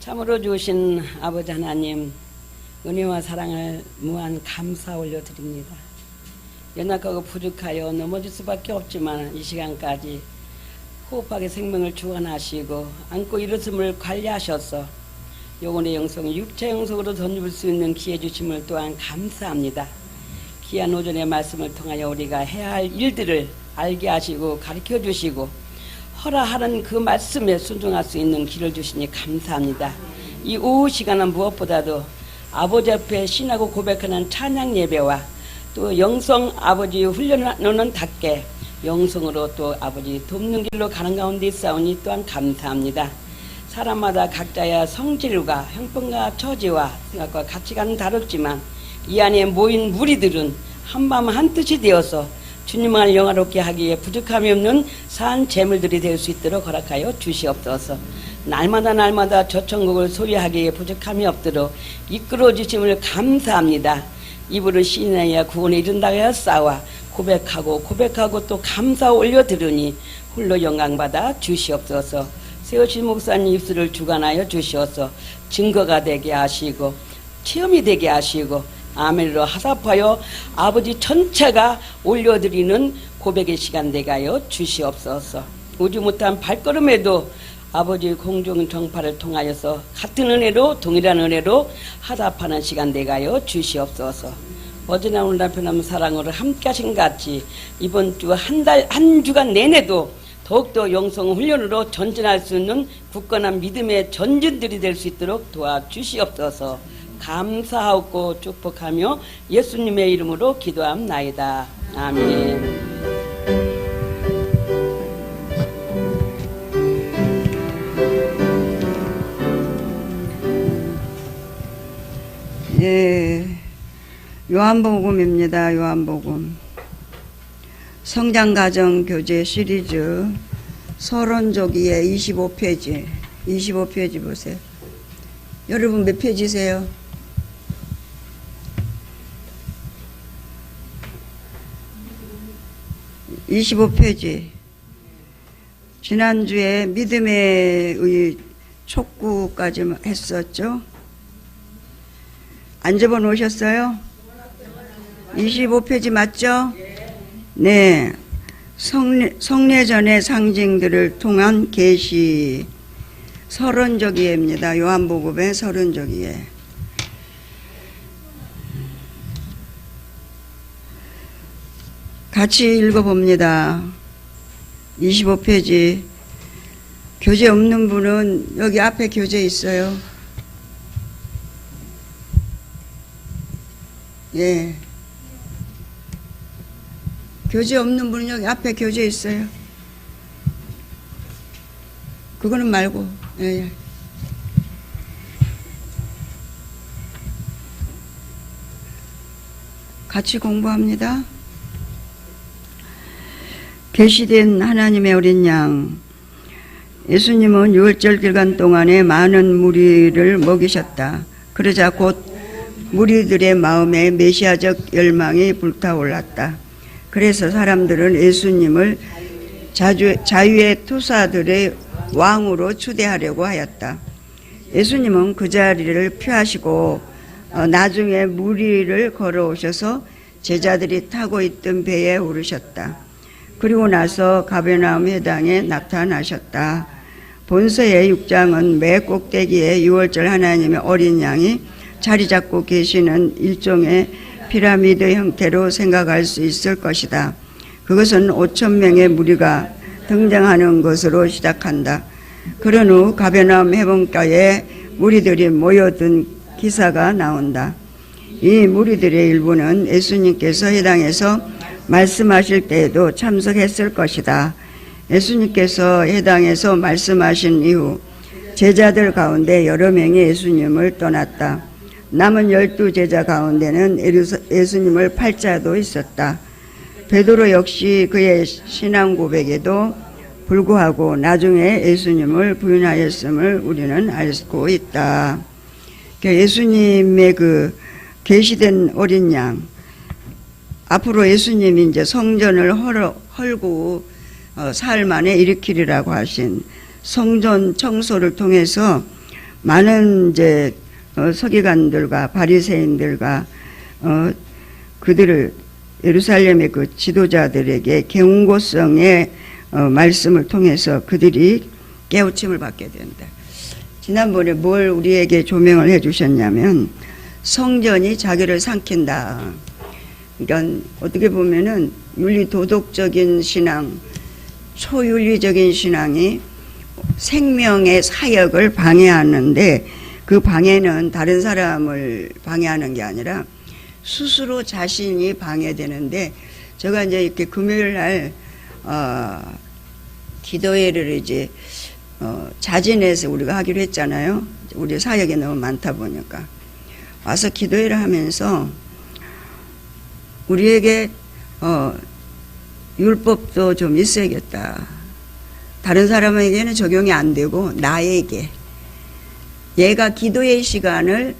참으로 주신 아버지 하나님, 은혜와 사랑을 무한 감사 올려드립니다. 연약하고 부족하여 넘어질 수밖에 없지만 이 시간까지 호흡하게 생명을 주관하시고 안고 일어섬을 관리하셔서 영혼의 영성, 육체 영성으로 던질 수 있는 기회 주심을 또한 감사합니다. 귀한 오전의 말씀을 통하여 우리가 해야 할 일들을 알게 하시고 가르쳐 주시고 허락하는 그 말씀에 순종할 수 있는 길을 주시니 감사합니다. 이 오후 시간은 무엇보다도 아버지 앞에 신하고 고백하는 찬양 예배와 또 영성 아버지 훈련하는 답게 영성으로 또 아버지 돕는 길로 가는 가운데 있사오니 또한 감사합니다. 사람마다 각자의 성질과 형편과 처지와 생각과 가치관은 다르지만 이 안에 모인 무리들은 한마음 한뜻이 되어서 주님을 영화롭게 하기에 부족함이 없는 산 재물들이 될 수 있도록 허락하여 주시옵소서. 날마다 저 천국을 소유하기에 부족함이 없도록 이끌어 주심을 감사합니다. 입으로 시인하여 구원에 이른다고 하였사와 고백하고 또 감사 올려 들으니 홀로 영광받아 주시옵소서. 세우신 목사님 입술을 주관하여 주시옵소서. 증거가 되게 하시고 체험이 되게 하시고 아멘으로 하사하여 아버지 전체가 올려드리는 고백의 시간 되게 하여 주시옵소서. 오지 못한 발걸음에도 아버지 공중 정파를 통하여서 같은 은혜로 동일한 은혜로 하답하는 시간 되게 하여 주시옵소서. 어제나 오늘 남편하면 사랑으로 함께 하신 같이 이번 주 한 주간 내내도 더욱더 영성 훈련으로 전진할 수 있는 굳건한 믿음의 전진들이 될 수 있도록 도와주시옵소서. 감사하고 축복하며 예수님의 이름으로 기도합나이다. 아멘. 예, 요한복음입니다. 요한복음. 성장가정 교재 시리즈 서론조기의 25페이지 보세요. 여러분 몇 페이지세요? 25페이지. 지난주에 믿음의 촉구까지 했었죠. 안 적어 놓으셨어요? 25페이지 맞죠? 네. 성례전의 상징들을 통한 계시. 서론조기입니다. 요한복음의 서론조기에. 같이 읽어봅니다. 25페이지. 교재 없는 분은 여기 앞에 교재 있어요. 예. 교재 없는 분은 여기 앞에 교재 있어요. 그거는 말고. 예. 같이 공부합니다. 계시된 하나님의 어린 양. 예수님은 유월절 기간 동안에 많은 무리를 먹이셨다. 그러자 곧 무리들의 마음에 메시아적 열망이 불타올랐다. 그래서 사람들은 예수님을 자유의 투사들의 왕으로 추대하려고 하였다. 예수님은 그 자리를 피하시고 나중에 무리를 걸어오셔서 제자들이 타고 있던 배에 오르셨다. 그리고 나서 가버나움 회당에 나타나셨다. 본서의 6장은 매 꼭대기에 유월절 하나님의 어린 양이 자리 잡고 계시는 일종의 피라미드 형태로 생각할 수 있을 것이다. 그것은 5,000명의 무리가 등장하는 것으로 시작한다. 그런 후 가버나움 해변가에 무리들이 모여든 기사가 나온다. 이 무리들의 일부는 예수님께서 해당에서 말씀하실 때에도 참석했을 것이다. 예수님께서 해당에서 말씀하신 이후 제자들 가운데 여러 명이 예수님을 떠났다. 남은 12제자 가운데는 예수님을 팔 자도 있었다. 베드로 역시 그의 신앙 고백에도 불구하고 나중에 예수님을 부인하였음을 우리는 알고 있다. 예수님의 그 계시된 어린 양, 앞으로 예수님이 이제 성전을 헐고 사흘 만에 일으키리라고 하신 성전 청소를 통해서 많은 이제 서기관들과 바리새인들과 그들을 예루살렘의 그 지도자들에게 경고성의 말씀을 통해서 그들이 깨우침을 받게 된다. 지난번에 뭘 우리에게 조명을 해주셨냐면 성전이 자기를 삼킨다. 그러니까 어떻게 보면은 윤리 도덕적인 신앙, 초윤리적인 신앙이 생명의 사역을 방해하는데 그 방해는 다른 사람을 방해하는 게 아니라 스스로 자신이 방해되는데 제가 이제 이렇게 금요일 날 기도회를 이제 자진해서 우리가 하기로 했잖아요. 우리 사역이 너무 많다 보니까 와서 기도회를 하면서 우리에게 율법도 좀 있어야겠다. 다른 사람에게는 적용이 안 되고 나에게 얘가 기도의 시간을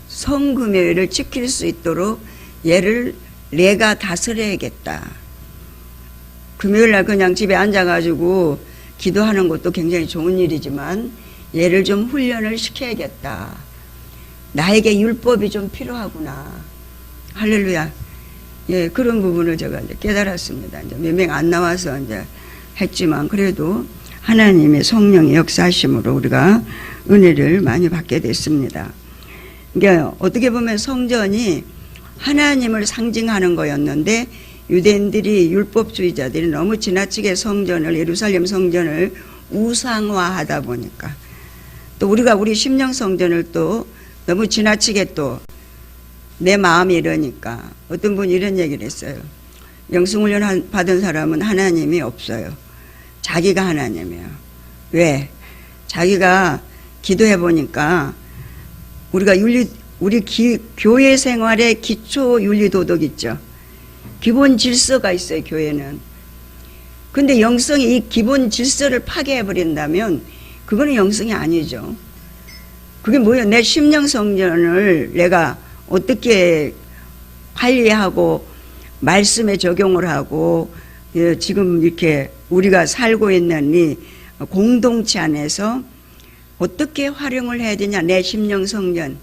성금요일을 지킬 수 있도록 얘를 내가 다스려야겠다. 금요일날 그냥 집에 앉아가지고 기도하는 것도 굉장히 좋은 일이지만 얘를 좀 훈련을 시켜야겠다. 나에게 율법이 좀 필요하구나. 할렐루야. 예, 그런 부분을 제가 이제 깨달았습니다. 이제 몇 명 안 나와서 이제 했지만 그래도 하나님의 성령의 역사하심으로 우리가 은혜를 많이 받게 됐습니다. 그러니까 어떻게 보면 성전이 하나님을 상징하는 거였는데 유대인들이 율법주의자들이 너무 지나치게 성전을 예루살렘 성전을 우상화하다 보니까 또 우리가 우리 심령 성전을 또 너무 지나치게 또 내 마음이 이러니까 어떤 분이 이런 얘기를 했어요. 영성훈련 받은 사람은 하나님이 없어요. 자기가 하나님이에요. 왜? 자기가 기도해 보니까 우리가 교회 생활의 기초 윤리 도덕 있죠. 기본 질서가 있어요, 교회는. 근데 영성이 이 기본 질서를 파괴해 버린다면 그거는 영성이 아니죠. 그게 뭐예요? 내 심령 성전을 내가 어떻게 관리하고 말씀에 적용을 하고 지금 이렇게 우리가 살고 있는 이 공동체 안에서 어떻게 활용을 해야 되냐. 내 심령 성전,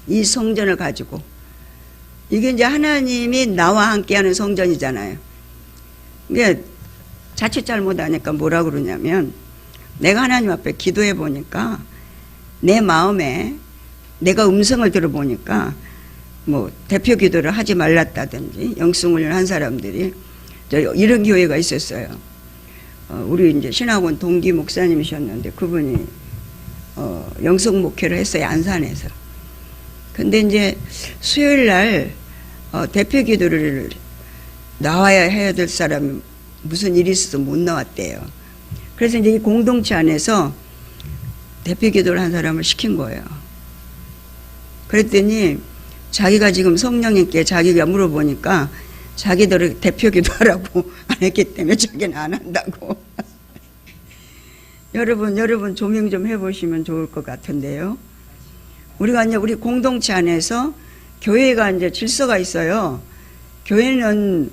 이 성전을 가지고 이게 이제 하나님이 나와 함께하는 성전이잖아요. 그러니까 자칫 잘못하니까 뭐라 그러냐면 내가 하나님 앞에 기도해 보니까 내 마음에 내가 음성을 들어보니까 뭐 대표 기도를 하지 말랐다든지 영성훈련 한 사람들이 이런 교회가 있었어요. 우리 이제 신학원 동기 목사님이셨는데 그분이 영성 목회를 했어요, 안산에서. 근데 이제 수요일 날 대표 기도를 나와야 해야 될 사람이 무슨 일이 있어서 못 나왔대요. 그래서 이제 이 공동체 안에서 대표 기도를 한 사람을 시킨 거예요. 그랬더니 자기가 지금 성령님께 자기가 물어보니까 자기들을 대표 기도하라고 안 했기 때문에 자기는 안 한다고. 여러분 조명 좀 해보시면 좋을 것 같은데요. 우리가 이제 우리 공동체 안에서 교회가 이제 질서가 있어요. 교회는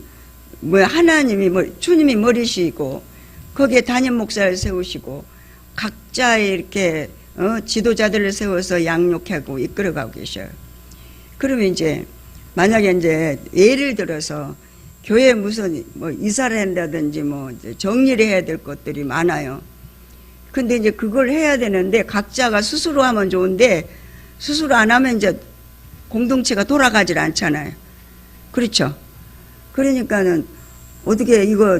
뭐 하나님이 주님이 머리시고 거기에 담임 목사를 세우시고 각자 이렇게 지도자들을 세워서 양육하고 이끌어가고 계셔요. 그러면 이제 만약에 이제 예를 들어서 교회에 무슨 뭐 이사를 한다든지 뭐 정리를 해야 될 것들이 많아요. 근데 이제 그걸 해야 되는데 각자가 스스로 하면 좋은데 스스로 안 하면 이제 공동체가 돌아가질 않잖아요. 그렇죠? 그러니까는 어떻게 이거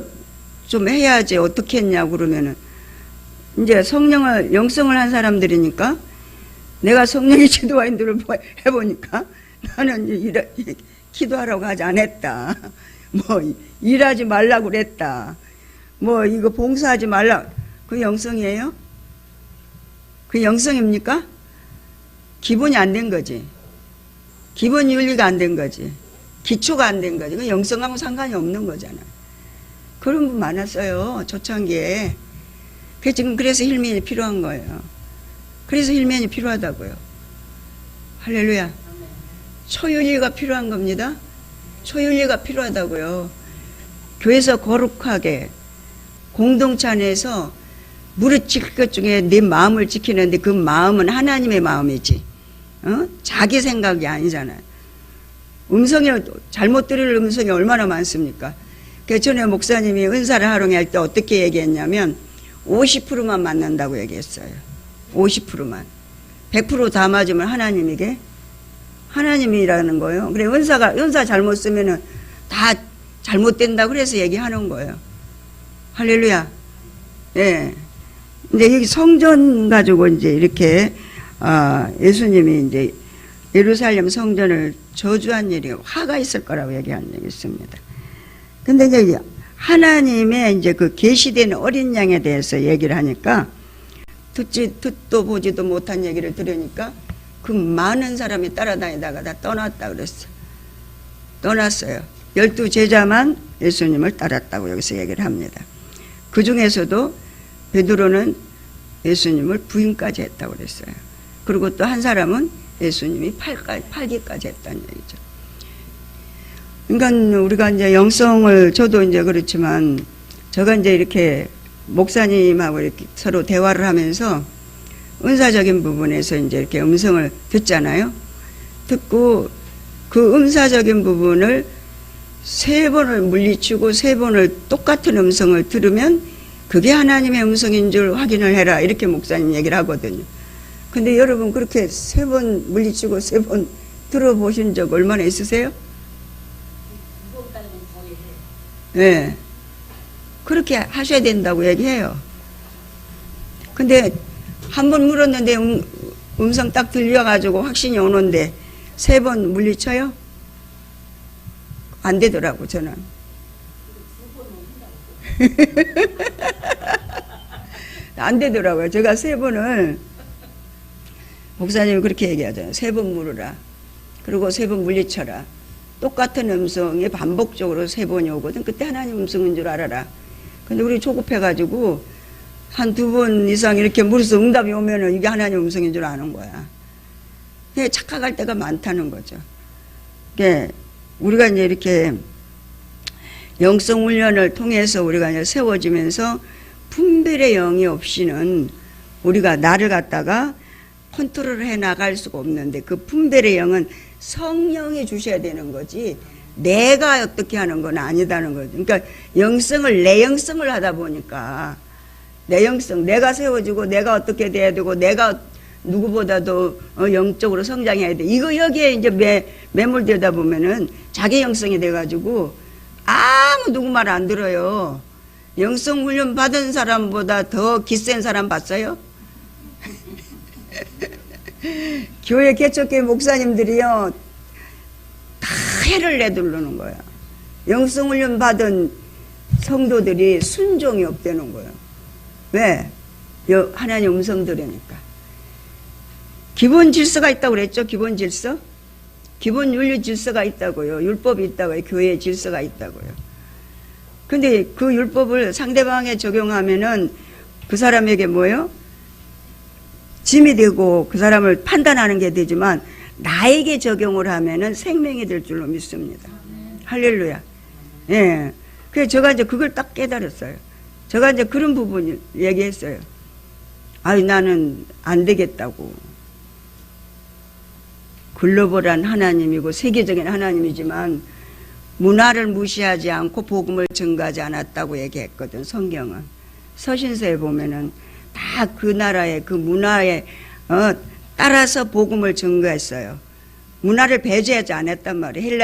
좀 해야지 어떻게 했냐고 그러면은 이제 영성을 한 사람들이니까 내가 성령의 지도와인들을 해보니까 나는 기도하라고 하지 않았다. 뭐 일하지 말라고 그랬다. 뭐 이거 봉사하지 말라. 그 영성이에요? 그 영성입니까? 기본이 안 된 거지. 기본 윤리가 안 된 거지. 기초가 안 된 거지. 그 영성하고 상관이 없는 거잖아. 그런 분 많았어요, 초창기에. 그래서 힐면이 필요한 거예요. 그래서 힐면이 필요하다고요. 할렐루야. 초윤리가 필요한 겁니다. 초윤리가 필요하다고요. 교회에서 거룩하게 공동체 안에서 무릇 지킬 것 중에 네 마음을 지키는데 그 마음은 하나님의 마음이지. 자기 생각이 아니잖아요. 잘못 들을 음성이 얼마나 많습니까? 그 전에 목사님이 은사를 활용할 때 어떻게 얘기했냐면 50%만 맞는다고 얘기했어요. 50%만. 100%다 맞으면 하나님이라는 거예요. 그래, 은사 잘못 쓰면은 다 잘못된다 그래서 얘기하는 거예요. 할렐루야. 예. 근데 여기 성전 가지고 이제 이렇게, 예수님이 이제 예루살렘 성전을 저주한 일이 화가 있을 거라고 얘기한 적이 있습니다. 근데 이제 하나님의 이제 그 계시된 어린 양에 대해서 얘기를 하니까 듣도 보지도 못한 얘기를 들으니까 그 많은 사람이 따라다니다가 다 떠났다 그랬어. 떠났어요. 12제자만 예수님을 따랐다고 여기서 얘기를 합니다. 그 중에서도 베드로는 예수님을 부인까지 했다고 그랬어요. 그리고 또 한 사람은 예수님이 팔기까지 했다는 얘기죠. 그러니까 우리가 이제 영성을, 저도 이제 그렇지만 제가 이제 이렇게 목사님하고 이렇게 서로 대화를 하면서 은사적인 부분에서 이제 이렇게 음성을 듣잖아요. 듣고 그 음사적인 부분을 3번을 물리치고 3번을 똑같은 음성을 들으면 그게 하나님의 음성인 줄 확인을 해라. 이렇게 목사님 얘기를 하거든요. 근데 여러분 그렇게 3번 물리치고 3번 들어보신 적 얼마나 있으세요? 네. 그렇게 하셔야 된다고 얘기해요. 근데 한 번 물었는데 음성 딱 들려가지고 확신이 오는데 3번 물리쳐요? 안 되더라고, 저는. 안 되더라고요. 제가 3번을, 목사님이 그렇게 얘기하잖아요. 3번 물으라. 그리고 3번 물리쳐라. 똑같은 음성이 반복적으로 3번이 오거든. 그때 하나님 음성인 줄 알아라. 근데 우리 조급해가지고 한 2번 이상 이렇게 물어서 응답이 오면은 이게 하나님 음성인 줄 아는 거야. 착각할 때가 많다는 거죠. 우리가 이제 이렇게 영성 훈련을 통해서 우리가 이제 세워지면서 분별의 영이 없이는 우리가 나를 갖다가 컨트롤을 해 나갈 수가 없는데 그 분별의 영은 성령이 주셔야 되는 거지 내가 어떻게 하는 건 아니다는 거죠. 그러니까 영성을 내 영성을 하다 보니까 내 영성, 내가 세워지고 내가 어떻게 돼야 되고 내가 누구보다도 영적으로 성장해야 돼. 이거 여기에 이제 매몰되다 보면은 자기 영성이 돼가지고 아무 누구 말 안 들어요. 영성 훈련 받은 사람보다 더 기센 사람 봤어요? 교회 개척교회 목사님들이요 다 해를 내두르는 거야. 영성 훈련 받은 성도들이 순종이 없다는 거예요. 왜? 하나님 음성 들으니까. 기본 질서가 있다고 그랬죠? 기본 질서? 기본 윤리 질서가 있다고요. 율법이 있다고요. 교회의 질서가 있다고요. 근데 그 율법을 상대방에 적용하면은 그 사람에게 뭐예요? 짐이 되고 그 사람을 판단하는 게 되지만 나에게 적용을 하면은 생명이 될 줄로 믿습니다. 할렐루야. 예. 그래서 제가 이제 그걸 딱 깨달았어요. 제가 이제 그런 부분을 얘기했어요. 아이, 나는 안 되겠다고. 글로벌한 하나님이고 세계적인 하나님이지만 문화를 무시하지 않고 복음을 증가하지 않았다고 얘기했거든, 성경은. 서신서에 보면은 다 그 나라의 그 문화에 따라서 복음을 증거했어요. 문화를 배제하지 않았단 말이에요.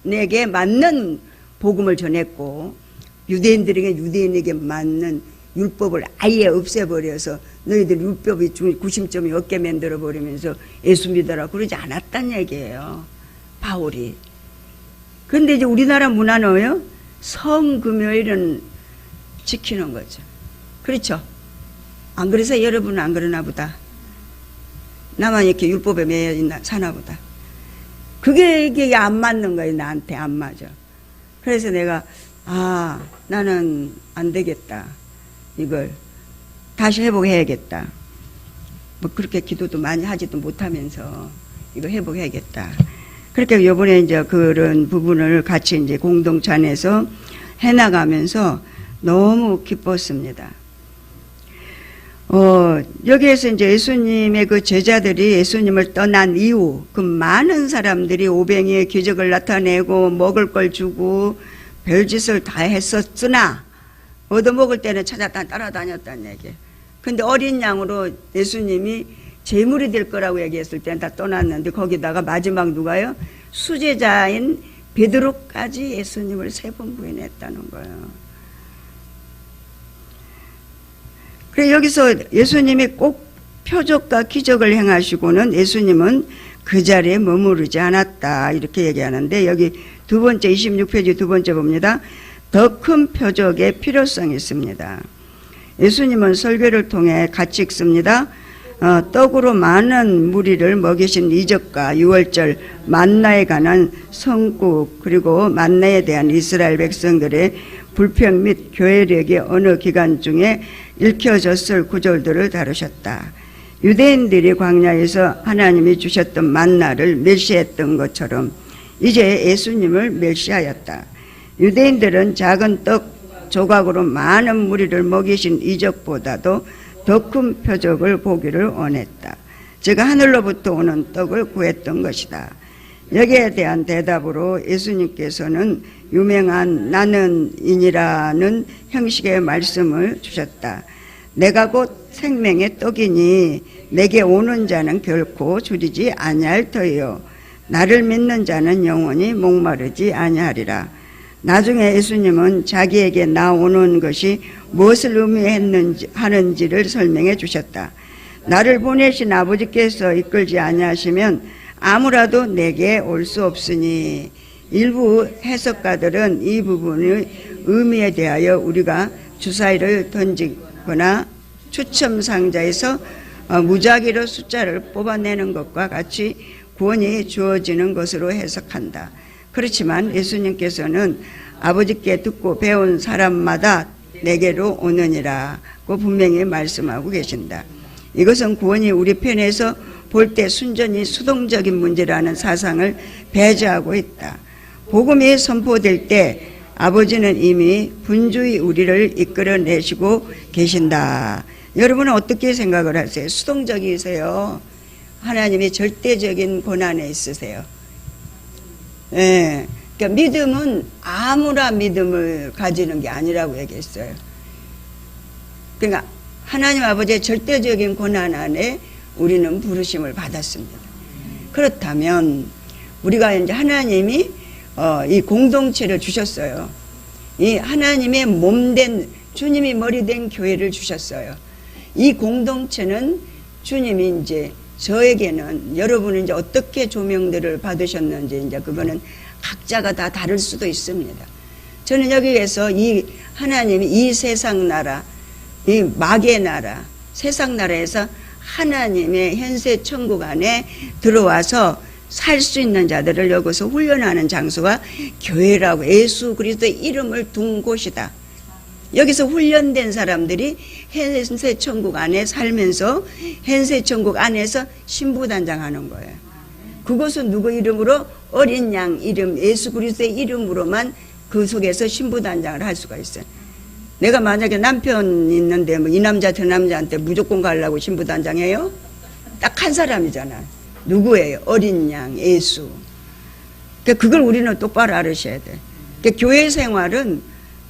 헬라인에게 맞는 복음을 전했고 유대인들에게 유대인에게 맞는 율법을 아예 없애버려서 너희들 율법이 구심점이 없게 만들어버리면서 예수 믿어라 그러지 않았단 얘기예요, 바울이. 근데 이제 우리나라 문화는요, 성금요일은 지키는 거죠. 그렇죠? 안 그래서 여러분은 안 그러나 보다. 나만 이렇게 율법에 매여 사나 보다. 그게 이게 안 맞는 거예요. 나한테 안 맞아. 그래서 내가 나는 안 되겠다. 이걸 다시 회복해야겠다. 뭐 그렇게 기도도 많이 하지도 못하면서 이거 회복해야겠다. 그렇게 요번에 이제 그런 부분을 같이 이제 공동체 안에서 해나가면서 너무 기뻤습니다. 여기에서 이제 예수님의 그 제자들이 예수님을 떠난 이후 그 많은 사람들이 오병이의 기적을 나타내고 먹을 걸 주고 별짓을 다 했었으나 얻어먹을 때는 찾았다 따라다녔다는 얘기예요. 근데 어린 양으로 예수님이 제물이 될 거라고 얘기했을 때는 다 떠났는데 거기다가 마지막 누가요? 수제자인 베드로까지 예수님을 3번 부인했다는 거예요. 그래 여기서 예수님이 꼭 표적과 기적을 행하시고는 예수님은 그 자리에 머무르지 않았다 이렇게 얘기하는데 여기 두 번째 26페이지 두 번째 봅니다. 더 큰 표적의 필요성이 있습니다. 예수님은 설교를 통해 같이 읽습니다. 떡으로 많은 무리를 먹이신 이적과 유월절 만나에 관한 선구 그리고 만나에 대한 이스라엘 백성들의 불평 및 교회력의 어느 기간 중에 읽혀졌을 구절들을 다루셨다. 유대인들이 광야에서 하나님이 주셨던 만나를 멸시했던 것처럼 이제 예수님을 멸시하였다. 유대인들은 작은 떡 조각으로 많은 무리를 먹이신 이적보다도 더 큰 표적을 보기를 원했다. 제가 하늘로부터 오는 떡을 구했던 것이다. 여기에 대한 대답으로 예수님께서는 유명한 나는인이라는 형식의 말씀을 주셨다. 내가 곧 생명의 떡이니 내게 오는 자는 결코 줄이지 아니할 터이요 나를 믿는 자는 영원히 목마르지 아니하리라. 나중에 예수님은 자기에게 나오는 것이 무엇을 의미하는지를 설명해 주셨다. 나를 보내신 아버지께서 이끌지 아니하시면 아무라도 내게 올 수 없으니 일부 해석가들은 이 부분의 의미에 대하여 우리가 주사위를 던지거나 추첨 상자에서 무작위로 숫자를 뽑아내는 것과 같이 구원이 주어지는 것으로 해석한다. 그렇지만 예수님께서는 아버지께 듣고 배운 사람마다 내게로 오느니라고 분명히 말씀하고 계신다. 이것은 구원이 우리 편에서 볼 때 순전히 수동적인 문제라는 사상을 배제하고 있다. 복음이 선포될 때 아버지는 이미 분주히 우리를 이끌어내시고 계신다. 여러분은 어떻게 생각을 하세요? 수동적이세요? 하나님이 절대적인 권한에 있으세요? 예. 그러니까 믿음은 아무나 믿음을 가지는 게 아니라고 얘기했어요. 그러니까 하나님 아버지의 절대적인 권한 안에 우리는 부르심을 받았습니다. 그렇다면 우리가 이제 하나님이 이 공동체를 주셨어요. 이 하나님의 몸된 주님이 머리 된 교회를 주셨어요. 이 공동체는 주님이 이제 저에게는 여러분은 이제 어떻게 조명들을 받으셨는지 이제 그거는 각자가 다 다를 수도 있습니다. 저는 여기에서 이 하나님이 이 세상 나라, 이 마귀의 나라, 세상 나라에서 하나님의 현세 천국 안에 들어와서 살 수 있는 자들을 여기서 훈련하는 장소가 교회라고 예수 그리스도의 이름을 둔 곳이다. 여기서 훈련된 사람들이 현세 천국 안에 살면서 현세 천국 안에서 신부단장하는 거예요. 그것은 누구 이름으로? 어린 양 이름 예수 그리스도의 이름으로만 그 속에서 신부단장을 할 수가 있어요. 내가 만약에 남편 있는데 뭐 이 남자 저 남자한테 무조건 가려고 신부단장해요? 딱 한 사람이잖아. 누구예요? 어린 양 예수. 그러니까 그걸 우리는 똑바로 알으셔야 돼. 그러니까 교회 생활은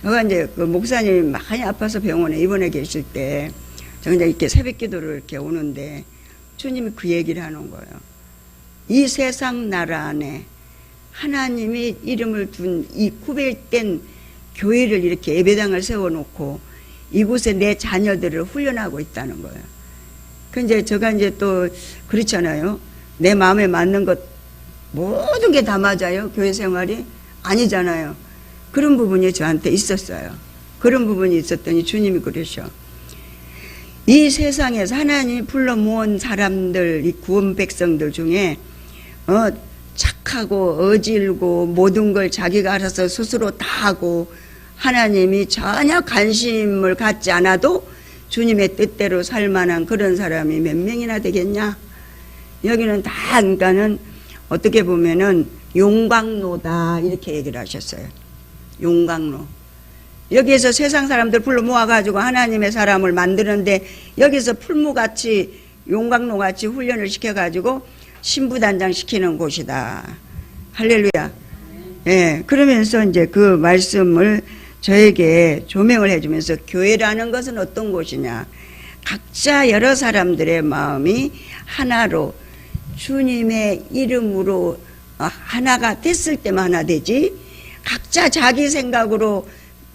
제가 이제 그 목사님이 많이 아파서 병원에 입원해 계실 때 제가 이제 이렇게 새벽 기도를 이렇게 오는데 주님이 그 얘기를 하는 거예요. 이 세상 나라 안에 하나님이 이름을 둔 이 구별된 교회를 이렇게 예배당을 세워놓고 이곳에 내 자녀들을 훈련하고 있다는 거예요. 그 이제 제가 이제 또 그렇잖아요. 내 마음에 맞는 것 모든 게 다 맞아요. 교회 생활이 아니잖아요. 그런 부분이 저한테 있었어요. 그런 부분이 있었더니 주님이 그러셔. 이 세상에서 하나님이 불러 모은 사람들, 이 구원 백성들 중에 착하고 어질고 모든 걸 자기가 알아서 스스로 다 하고 하나님이 전혀 관심을 갖지 않아도 주님의 뜻대로 살 만한 그런 사람이 몇 명이나 되겠냐? 여기는 다 그러니까는 어떻게 보면은 용광로다 이렇게 얘기를 하셨어요. 용광로. 여기에서 세상 사람들 불러 모아가지고 하나님의 사람을 만드는데 여기서 풀무같이 용광로같이 훈련을 시켜가지고 신부단장 시키는 곳이다. 할렐루야. 예, 그러면서 이제 그 말씀을 저에게 조명을 해주면서 교회라는 것은 어떤 곳이냐. 각자 여러 사람들의 마음이 하나로 주님의 이름으로 하나가 됐을 때만 하나 되지, 각자 자기 생각으로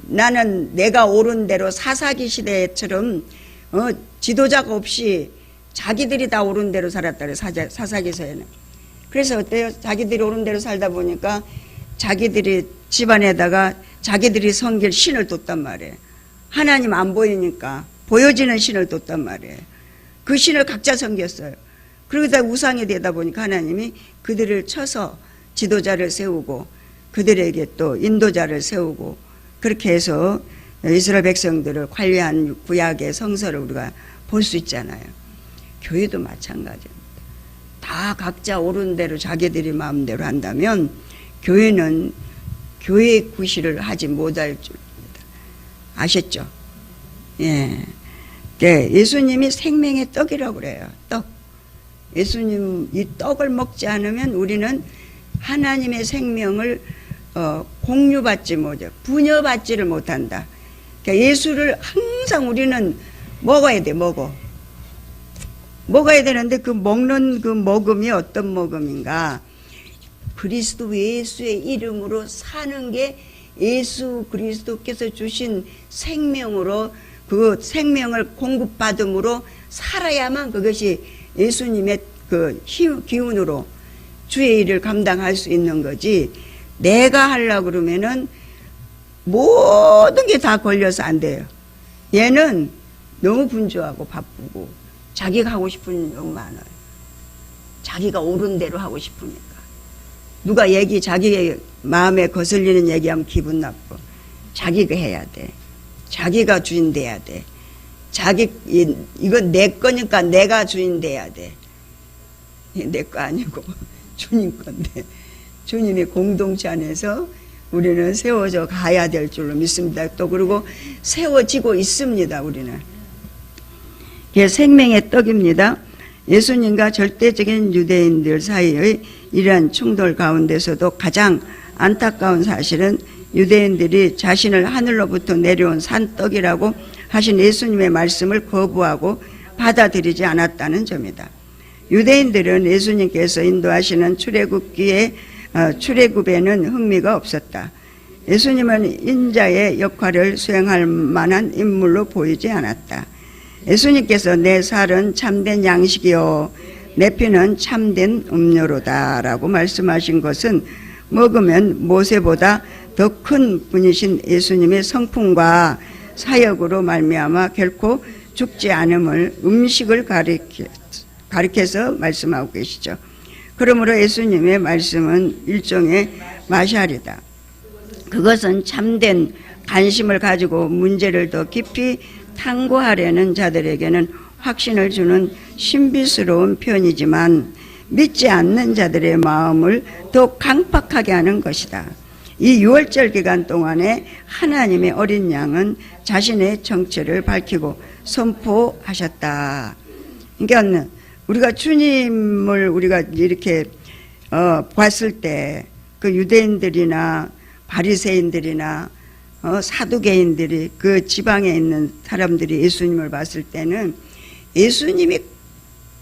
나는 내가 옳은 대로 사사기 시대처럼 지도자가 없이 자기들이 다 옳은 대로 살았다 그래. 사사기서에는. 그래서 어때요? 자기들이 옳은 대로 살다 보니까 자기들이 집안에다가 자기들이 섬길 신을 뒀단 말이에요. 하나님 안 보이니까 보여지는 신을 뒀단 말이에요. 그 신을 각자 섬겼어요. 그러다 우상이 되다 보니까 하나님이 그들을 쳐서 지도자를 세우고 그들에게 또 인도자를 세우고 그렇게 해서 이스라엘 백성들을 관리한 구약의 성서를 우리가 볼 수 있잖아요. 교회도 마찬가지입니다. 다 각자 옳은 대로 자기들이 마음대로 한다면 교회는 교회 구실을 하지 못할 줄입니다. 아셨죠? 예. 네, 예수님이 생명의 떡이라고 그래요. 떡. 예수님 이 떡을 먹지 않으면 우리는 하나님의 생명을 공유받지 못해, 분여받지를 못한다. 그러니까 예수를 항상 우리는 먹어야 돼, 먹어야 되는데 그 먹는 그 먹음이 어떤 먹음인가? 그리스도 예수의 이름으로 사는 게 예수 그리스도께서 주신 생명으로 그 생명을 공급받음으로 살아야만 그것이 예수님의 그 기운으로 주의 일을 감당할 수 있는 거지. 내가 하려고 그러면은 모든 게 다 걸려서 안 돼요. 얘는 너무 분주하고 바쁘고 자기가 하고 싶은 일 너무 많아요. 자기가 옳은 대로 하고 싶으니까. 누가 자기 마음에 거슬리는 얘기하면 기분 나빠. 자기가 해야 돼. 자기가 주인 돼야 돼. 이건 내 거니까 내가 주인 돼야 돼. 내 거 아니고 주님 건데. 주님의 공동체 안에서 우리는 세워져 가야 될 줄로 믿습니다. 또 그리고 세워지고 있습니다. 우리는. 이게 생명의 떡입니다. 예수님과 절대적인 유대인들 사이의 이러한 충돌 가운데서도 가장 안타까운 사실은 유대인들이 자신을 하늘로부터 내려온 산떡이라고 하신 예수님의 말씀을 거부하고 받아들이지 않았다는 점이다. 유대인들은 예수님께서 인도하시는 출애굽에는 흥미가 없었다. 예수님은 인자의 역할을 수행할 만한 인물로 보이지 않았다. 예수님께서 내 살은 참된 양식이요 내 피는 참된 음료로다 라고 말씀하신 것은 먹으면 모세보다 더 큰 분이신 예수님의 성품과 사역으로 말미암아 결코 죽지 않음을 음식을 가리켜서 말씀하고 계시죠. 그러므로 예수님의 말씀은 일종의 마샬이다. 그것은 참된 관심을 가지고 문제를 더 깊이 탐구하려는 자들에게는 확신을 주는 신비스러운 표현이지만 믿지 않는 자들의 마음을 더 강팍하게 하는 것이다. 이 6월절 기간 동안에 하나님의 어린 양은 자신의 정체를 밝히고 선포하셨다. 그러니까 우리가 주님을 우리가 이렇게 봤을 때 그 유대인들이나 바리새인들이나 사두개인들이 그 지방에 있는 사람들이 예수님을 봤을 때는 예수님이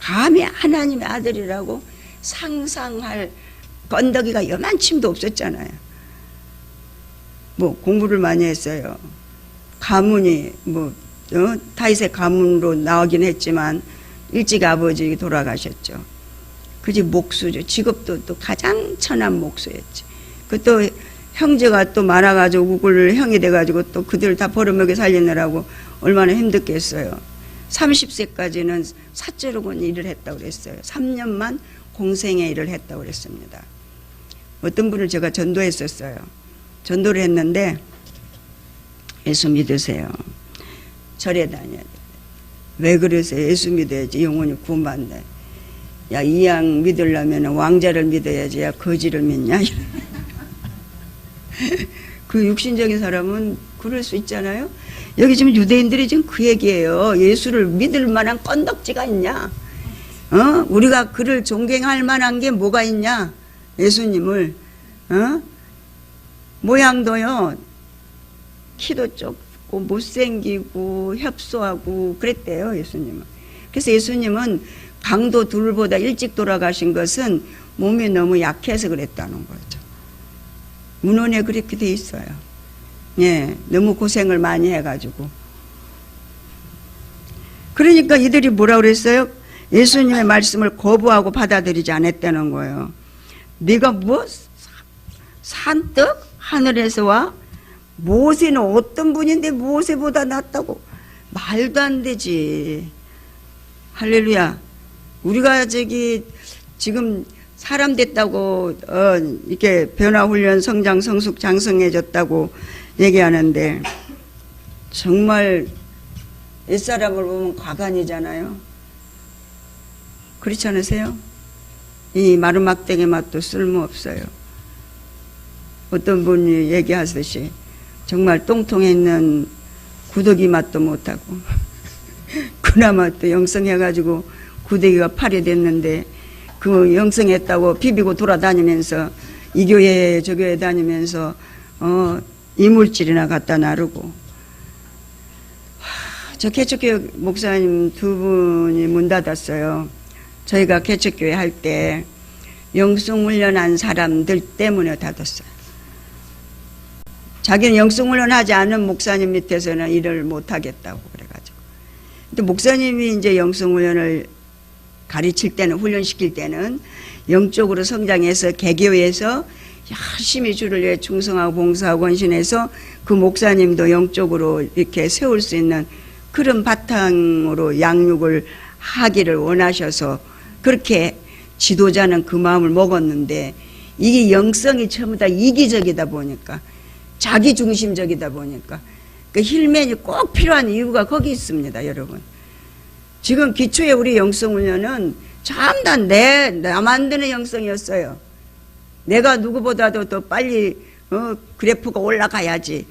감히 하나님의 아들이라고 상상할 건더기가 요만침도 없었잖아요. 뭐 공부를 많이 했어요. 가문이 다윗의 가문으로 나오긴 했지만 일찍 아버지 돌아가셨죠. 그지 목수죠. 직업도 또 가장 천한 목수였지. 그 또 형제가 또 많아가지고 우굴 형이 돼가지고 또 그들 다 벌어먹여 살리느라고 얼마나 힘들겠어요. 30세까지는 사제로군 일을 했다고 그랬어요. 3년만 공생의 일을 했다고 그랬습니다. 어떤 분을 제가 전도했었어요. 전도를 했는데 예수 믿으세요. 절에 다녀야 돼. 왜 그러세요? 예수 믿어야지 영혼이 구원받네. 야, 이 양 믿으려면 왕자를 믿어야지. 야, 거지를 믿냐? 그 육신적인 사람은 그럴 수 있잖아요. 여기 지금 유대인들이 지금 그 얘기예요. 예수를 믿을 만한 건덕지가 있냐? 우리가 그를 존경할 만한 게 뭐가 있냐? 예수님을. 모양도요, 키도 좁고 못생기고 협소하고 그랬대요, 예수님은. 그래서 예수님은 강도 둘보다 일찍 돌아가신 것은 몸이 너무 약해서 그랬다는 거죠. 문헌에 그렇게 돼 있어요. 예, 너무 고생을 많이 해가지고. 그러니까 이들이 뭐라 그랬어요? 예수님의 말씀을 거부하고 받아들이지 않았다는 거예요. 네가 뭐 산떡 하늘에서 와? 모세는 어떤 분인데 모세보다 낫다고? 말도 안 되지. 할렐루야. 우리가 지금 사람 됐다고 이렇게 변화훈련 성장 성숙 장성해졌다고 얘기하는데 정말 옛사람을 보면 과간이잖아요. 그렇지 않으세요? 이 마루막대기 맛도 쓸모없어요. 어떤 분이 얘기하듯이 정말 똥통에 있는 구더기 맛도 못하고 그나마 또 영성해가지고 구더기가 팔이 됐는데 그 영성했다고 비비고 돌아다니면서 이 교회 저 교회 다니면서 이물질이나 갖다 나르고. 저 개척교회 목사님 두 분이 문 닫았어요. 저희가 개척교회 할 때 영성훈련한 사람들 때문에 닫았어요. 자기는 영성훈련하지 않은 목사님 밑에서는 일을 못하겠다고 그래가지고. 근데 목사님이 이제 영성훈련을 가르칠 때는, 훈련시킬 때는 영적으로 성장해서 개교회에서 열심히 주를 위해 충성하고 봉사하고 헌신해서 그 목사님도 영적으로 이렇게 세울 수 있는 그런 바탕으로 양육을 하기를 원하셔서 그렇게 지도자는 그 마음을 먹었는데, 이게 영성이 전부 다 이기적이다 보니까, 자기중심적이다 보니까 그 힐맨이 꼭 필요한 이유가 거기 있습니다, 여러분. 지금 기초에 우리 영성훈련은 전부 다 나 만드는 영성이었어요. 내가 누구보다도 더 빨리 그래프가 올라가야지,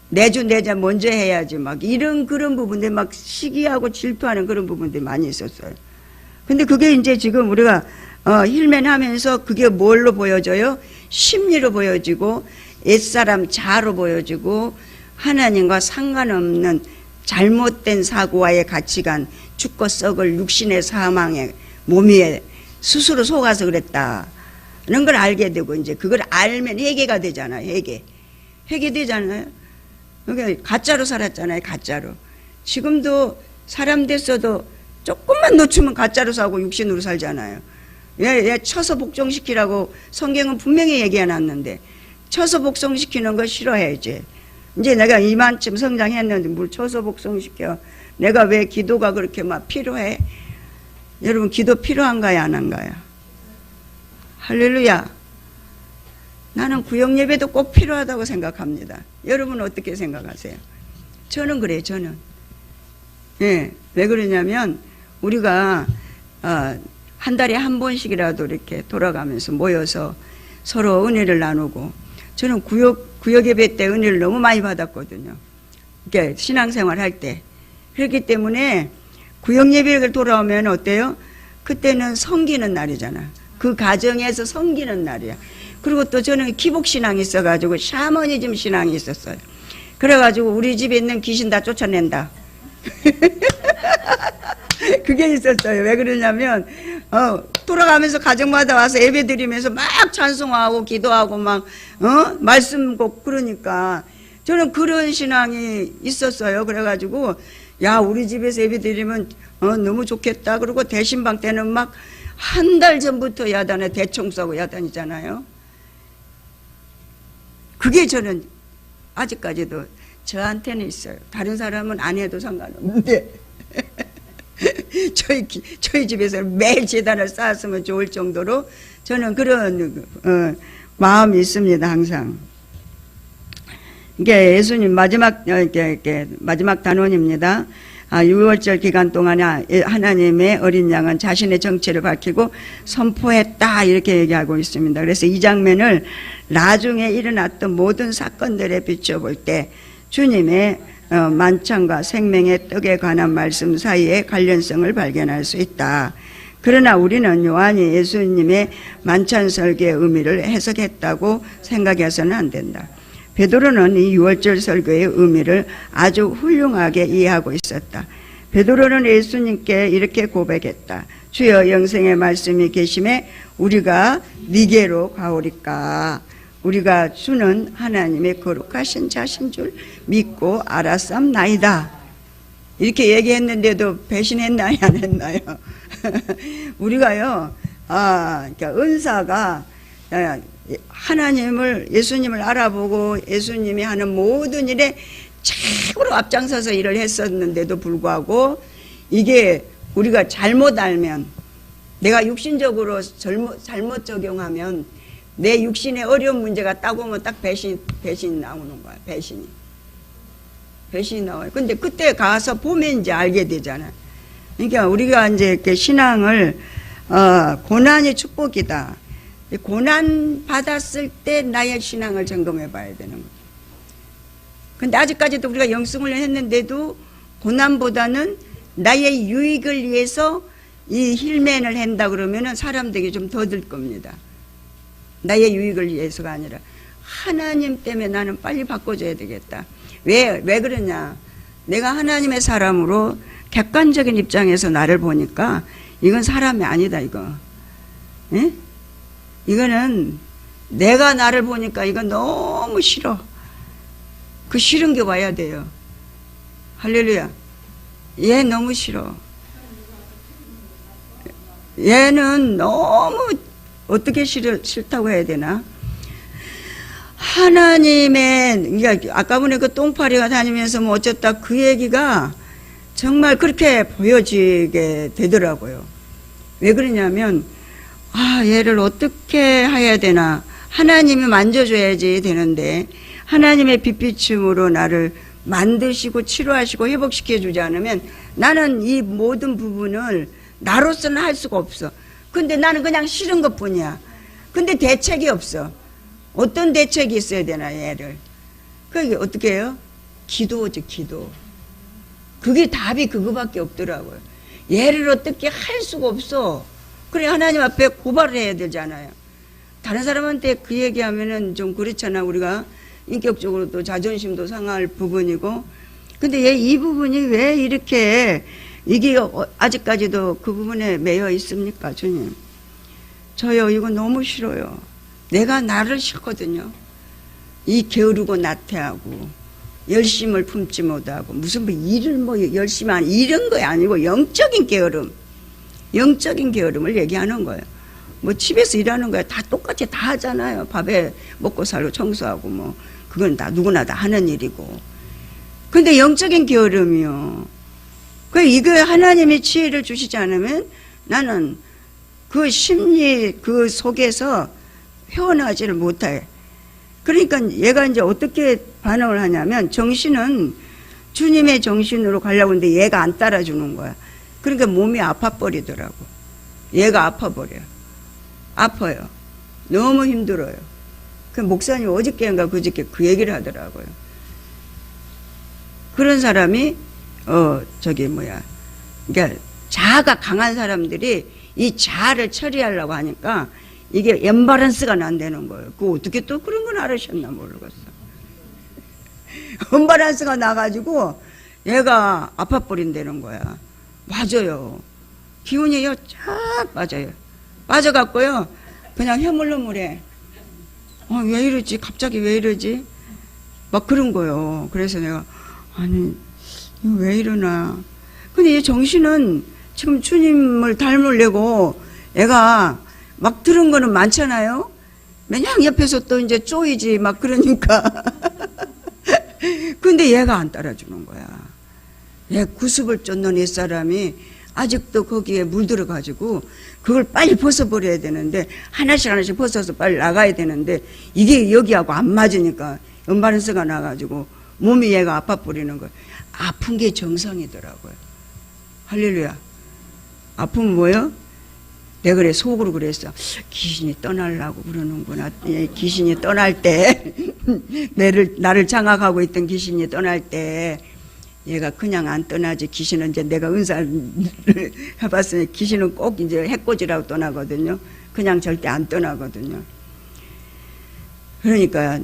내자 먼저 해야지, 막 이런 그런 부분들, 막 시기하고 질투하는 그런 부분들이 많이 있었어요. 근데 그게 이제 지금 우리가 힐맨 하면서 그게 뭘로 보여져요? 심리로 보여지고 옛사람 자아로 보여지고 하나님과 상관없는 잘못된 사고와의 가치관, 죽고 썩을 육신의 사망에 몸이 스스로 속아서 그랬다는 걸 알게 되고, 이제 그걸 알면 회개가 되잖아요. 회개되잖아요. 그러니까 가짜로 살았잖아요. 가짜로. 지금도 사람 됐어도 조금만 놓치면 가짜로 사고 육신으로 살잖아요. 얘 쳐서 복종시키라고 성경은 분명히 얘기해놨는데, 쳐서 복종시키는 거 싫어해야지. 이제 내가 이만큼 성장했는데 뭘 쳐서 복종시켜. 내가 왜 기도가 그렇게 막 필요해? 여러분, 기도 필요한가요, 안 한가요? 할렐루야. 나는 구역 예배도 꼭 필요하다고 생각합니다. 여러분은 어떻게 생각하세요? 저는 그래요, 저는. 예, 왜 그러냐면 우리가 한 달에 한 번씩이라도 이렇게 돌아가면서 모여서 서로 은혜를 나누고, 저는 구역 예배 때 은혜를 너무 많이 받았거든요. 이렇게 신앙생활 할 때. 그렇기 때문에 구역 예배를 돌아오면 어때요? 그때는 섬기는 날이잖아. 그 가정에서 섬기는 날이야. 그리고 또 저는 기복신앙이 있어가지고 샤머니즘 신앙이 있었어요. 그래가지고 우리 집에 있는 귀신 다 쫓아낸다. 그게 있었어요. 왜 그러냐면 돌아가면서 가정마다 와서 예배 드리면서 막 찬송하고 기도하고 막 말씀곡, 그러니까 저는 그런 신앙이 있었어요. 그래가지고 야, 우리 집에서 예배 드리면 너무 좋겠다. 그리고 대신방 때는 막 한 달 전부터 야단에 대청소하고 야단이잖아요. 그게 저는 아직까지도 저한테는 있어요. 다른 사람은 안 해도 상관없는데 저희 집에서는 매일 재단을 쌓았으면 좋을 정도로 저는 그런 마음이 있습니다, 항상. 이게 예수님 마지막 단원입니다. 6월절 기간 동안에 하나님의 어린 양은 자신의 정체를 밝히고 선포했다, 이렇게 얘기하고 있습니다. 그래서 이 장면을 나중에 일어났던 모든 사건들에 비춰볼 때 주님의 만찬과 생명의 떡에 관한 말씀 사이에 관련성을 발견할 수 있다. 그러나 우리는 요한이 예수님의 만찬 설교의 의미를 해석했다고 생각해서는 안 된다. 베드로는 이 유월절 설교의 의미를 아주 훌륭하게 이해하고 있었다. 베드로는 예수님께 이렇게 고백했다. 주여, 영생의 말씀이 계심에 우리가 니게로 가오리까. 우리가 주는 하나님의 거룩하신 자신 줄 믿고 알았삼나이다. 이렇게 얘기했는데도 배신했나요, 안 했나요? 우리가요, 그러니까 은사가 하나님을, 예수님을 알아보고 예수님이 하는 모든 일에 최고로 앞장서서 일을 했었는데도 불구하고 이게 우리가 잘못 알면, 내가 육신적으로 잘못 적용하면 내 육신의 어려운 문제가 딱 오면 딱 배신이 나오는 거야. 배신이 나와요. 근데 그때 가서 보면 이제 알게 되잖아요. 그러니까 우리가 이제 이렇게 신앙을 고난이 축복이다. 고난 받았을 때 나의 신앙을 점검해 봐야 되는 거예요. 근데 아직까지도 우리가 영성을 했는데도 고난보다는 나의 유익을 위해서 이 힐맨을 한다 그러면은 사람들이 좀 더 들 겁니다. 나의 유익을 위해서가 아니라 하나님 때문에 나는 빨리 바꿔줘야 되겠다. 왜 그러냐? 내가 하나님의 사람으로 객관적인 입장에서 나를 보니까 이건 사람이 아니다, 이거. 예? 이거는 내가 나를 보니까 이거 너무 싫어. 그 싫은 게 와야 돼요. 할렐루야. 얘 너무 싫어. 얘는 너무 어떻게 싫다고 해야 되나? 하나님의, 그러니까 아까 보니 그 똥파리가 다니면서 뭐 어쨌다 그 얘기가 정말 그렇게 보여지게 되더라고요. 왜 그러냐면, 얘를 어떻게 해야 되나? 하나님이 만져줘야지 되는데, 하나님의 빛비춤으로 나를 만드시고 치료하시고 회복시켜 주지 않으면 나는 이 모든 부분을 나로서는 할 수가 없어. 근데 나는 그냥 싫은 것 뿐이야. 근데 대책이 없어. 어떤 대책이 있어야 되나, 얘를. 그게 어떻게 해요? 기도죠, 기도. 그게 답이 그거밖에 없더라고요. 얘를 어떻게 할 수가 없어. 그래, 하나님 앞에 고발을 해야 되잖아요. 다른 사람한테 그 얘기하면은 좀 그렇잖아. 우리가 인격적으로 또 자존심도 상할 부분이고. 근데 얘 이 부분이 왜 이렇게 이게 아직까지도 그 부분에 매여 있습니까, 주님? 저요, 이거 너무 싫어요. 내가 나를 싫거든요. 이 게으르고 나태하고 열심을 품지 못하고 무슨 일을 열심히 하는 이런 거 아니고 영적인 게으름을 얘기하는 거예요. 뭐 집에서 일하는 거야 다 똑같이 다 하잖아요. 밥에 먹고 살고 청소하고 뭐 그건 다 누구나 다 하는 일이고. 근데 영적인 게으름이요. 이거 하나님의 지혜를 주시지 않으면 나는 그 심리 그 속에서 헤어나지를 못해. 그러니까 얘가 이제 어떻게 반응을 하냐면 정신은 주님의 정신으로 가려고 하는데 얘가 안 따라주는 거야. 그러니까 몸이 아파버리더라고. 얘가 아파버려. 아파요. 너무 힘들어요. 그 목사님 어저께인가 그저께 그 얘기를 하더라고요. 그런 사람이 그러니까 자아가 강한 사람들이 이 자아를 처리하려고 하니까 이게 엠바란스가 난다는 거예요. 그 어떻게 또 그런 건 알으셨나 모르겠어. 엠바란스가 나가지고 얘가 아파버린다는 거야. 맞아요. 기운이요 쫙 빠져요. 빠져갖고요 그냥 흐물흐물해. 왜 이러지? 갑자기 왜 이러지? 막 그런 거예요. 그래서 내가 아니 왜 이러나. 근데 이 정신은 지금 주님을 닮으려고 애가 막 들은 거는 많잖아요. 그냥 옆에서 또 이제 쪼이지 막 그러니까. 근데 얘가 안 따라주는 거야. 얘 구습을 쫓는 이 사람이 아직도 거기에 물들어가지고 그걸 빨리 벗어버려야 되는데 하나씩 벗어서 빨리 나가야 되는데 이게 여기하고 안 맞으니까 은바른스가 나가지고 몸이 얘가 아파버리는 거야. 아픈 게 정상이더라고요. 할렐루야. 아프면 뭐요? 내가 그래 속으로 그랬어. 귀신이 떠나려고 그러는구나. 예, 귀신이 떠날 때 나를 장악하고 있던 귀신이 떠날 때 얘가 그냥 안 떠나지. 귀신은 이제 내가 은사를 해봤으니 귀신은 꼭 이제 해코지라고 떠나거든요. 그냥 절대 안 떠나거든요. 그러니까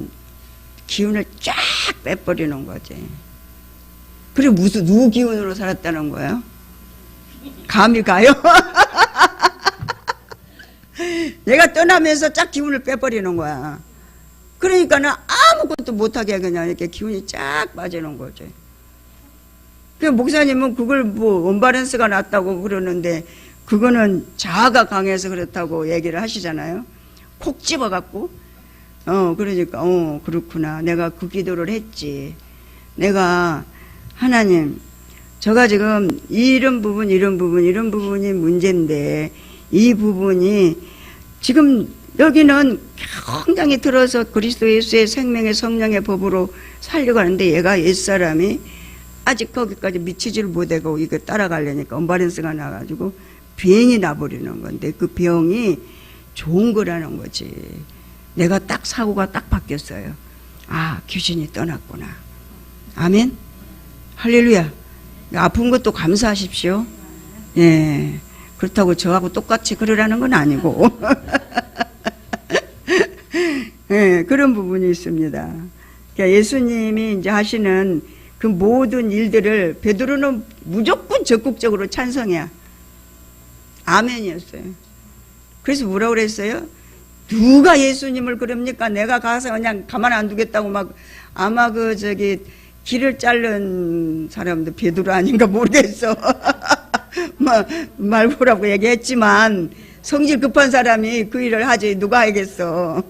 기운을 쫙 빼버리는 거지. 그리고 무슨 누구 기운으로 살았다는 거예요? 감이 가요? 얘가 떠나면서 쫙 기운을 빼버리는 거야. 그러니까는 아무것도 못하게 그냥 이렇게 기운이 쫙 빠지는 거죠. 그 목사님은 그걸 뭐 언바란스가 났다고 그러는데 그거는 자아가 강해서 그렇다고 얘기를 하시잖아요. 콕 집어갖고 그러니까 그렇구나. 내가 그 기도를 했지. 내가 하나님, 제가 지금 이런 부분이 문제인데 이 부분이 지금 여기는 굉장히 들어서 그리스도 예수의 생명의 성령의 법으로 살려고 하는데 얘가 옛사람이 아직 거기까지 미치지를 못하고 이거 따라가려니까 언바란스가 나가지고 병이 나버리는 건데 그 병이 좋은 거라는 거지. 내가 딱 사고가 딱 바뀌었어요. 아, 귀신이 떠났구나. 아멘. 할렐루야. 아픈 것도 감사하십시오. 예. 그렇다고 저하고 똑같이 그러라는 건 아니고. 예, 그런 부분이 있습니다. 그러니까 예수님이 이제 하시는 그 모든 일들을 베드로는 무조건 적극적으로 찬성해야. 아멘이었어요. 그래서 뭐라고 그랬어요? 누가 예수님을 그럽니까? 내가 가서 그냥 가만 안 두겠다고 막 아마 길을 자른 사람도 베드로 아닌가 모르겠어. 말보라고 얘기했지만 성질 급한 사람이 그 일을 하지 누가 하겠어.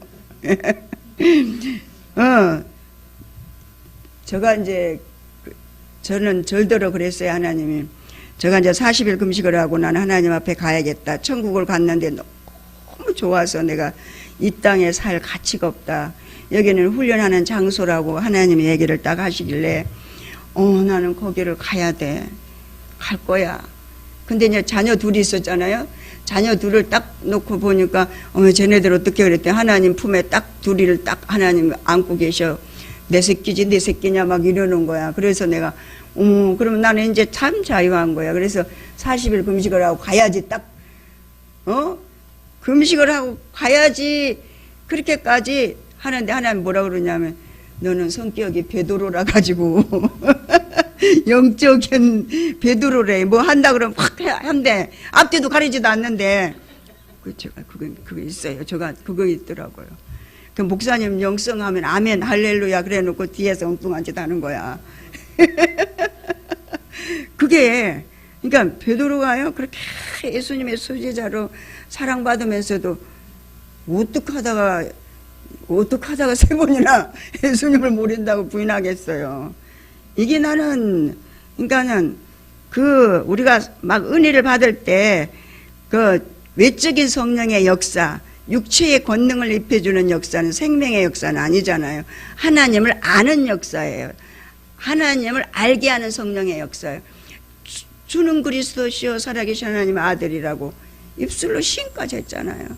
제가 이제 저는 절대로 그랬어요. 하나님이 제가 이제 40일 금식을 하고 나는 하나님 앞에 가야겠다. 천국을 갔는데 너무 좋아서 내가 이 땅에 살 가치가 없다. 여기는 훈련하는 장소라고 하나님이 얘기를 딱 하시길래 나는 거기를 가야 돼. 갈 거야. 근데 이제 자녀 둘이 있었잖아요. 자녀 둘을 딱 놓고 보니까 쟤네들 어떻게 그랬대. 하나님 품에 딱 둘이를 딱 하나님 안고 계셔. 내 새끼지 내 새끼냐 막 이러는 거야. 그래서 내가 그럼 나는 이제 참 자유한 거야. 그래서 40일 금식을 하고 가야지 딱 금식을 하고 가야지 그렇게까지 하는데 하나님 뭐라 그러냐면 너는 성격이 베드로라 가지고 영적인 베드로래. 뭐 한다 그러면 확 한대. 앞뒤도 가리지도 않는데 제가 그거 있어요. 제가 그거 있더라고요. 그 목사님 영성하면 아멘 할렐루야 그래 놓고 뒤에서 엉뚱한 짓 하는 거야. 그게 그러니까 베드로가요 그렇게 예수님의 수제자로 사랑받으면서도 어떻게 하다가 3번이나 예수님을 모른다고 부인하겠어요. 이게 나는 그러니까는 우리가 막 은혜를 받을 때 그 외적인 성령의 역사, 육체의 권능을 입혀주는 역사는 생명의 역사는 아니잖아요. 하나님을 아는 역사예요. 하나님을 알게 하는 성령의 역사예요. 주는 그리스도시요 살아계신 하나님의 아들이라고 입술로 시인까지 했잖아요.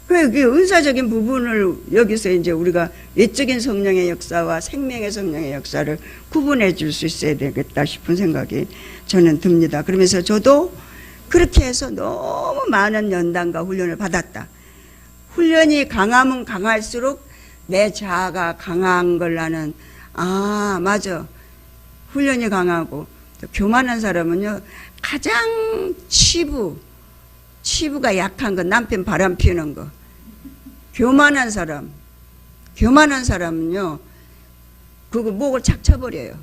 그 은사적인 부분을 여기서 이제 우리가 외적인 성령의 역사와 생명의 성령의 역사를 구분해 줄 수 있어야 되겠다 싶은 생각이 저는 듭니다. 그러면서 저도 그렇게 해서 너무 많은 연단과 훈련을 받았다. 훈련이 강하면 강할수록 내 자아가 강한 걸 나는 맞아. 훈련이 강하고 교만한 사람은요 가장 치부가 약한 거 남편 바람 피우는 거. 교만한 사람은요 그거 목을 착 쳐버려요.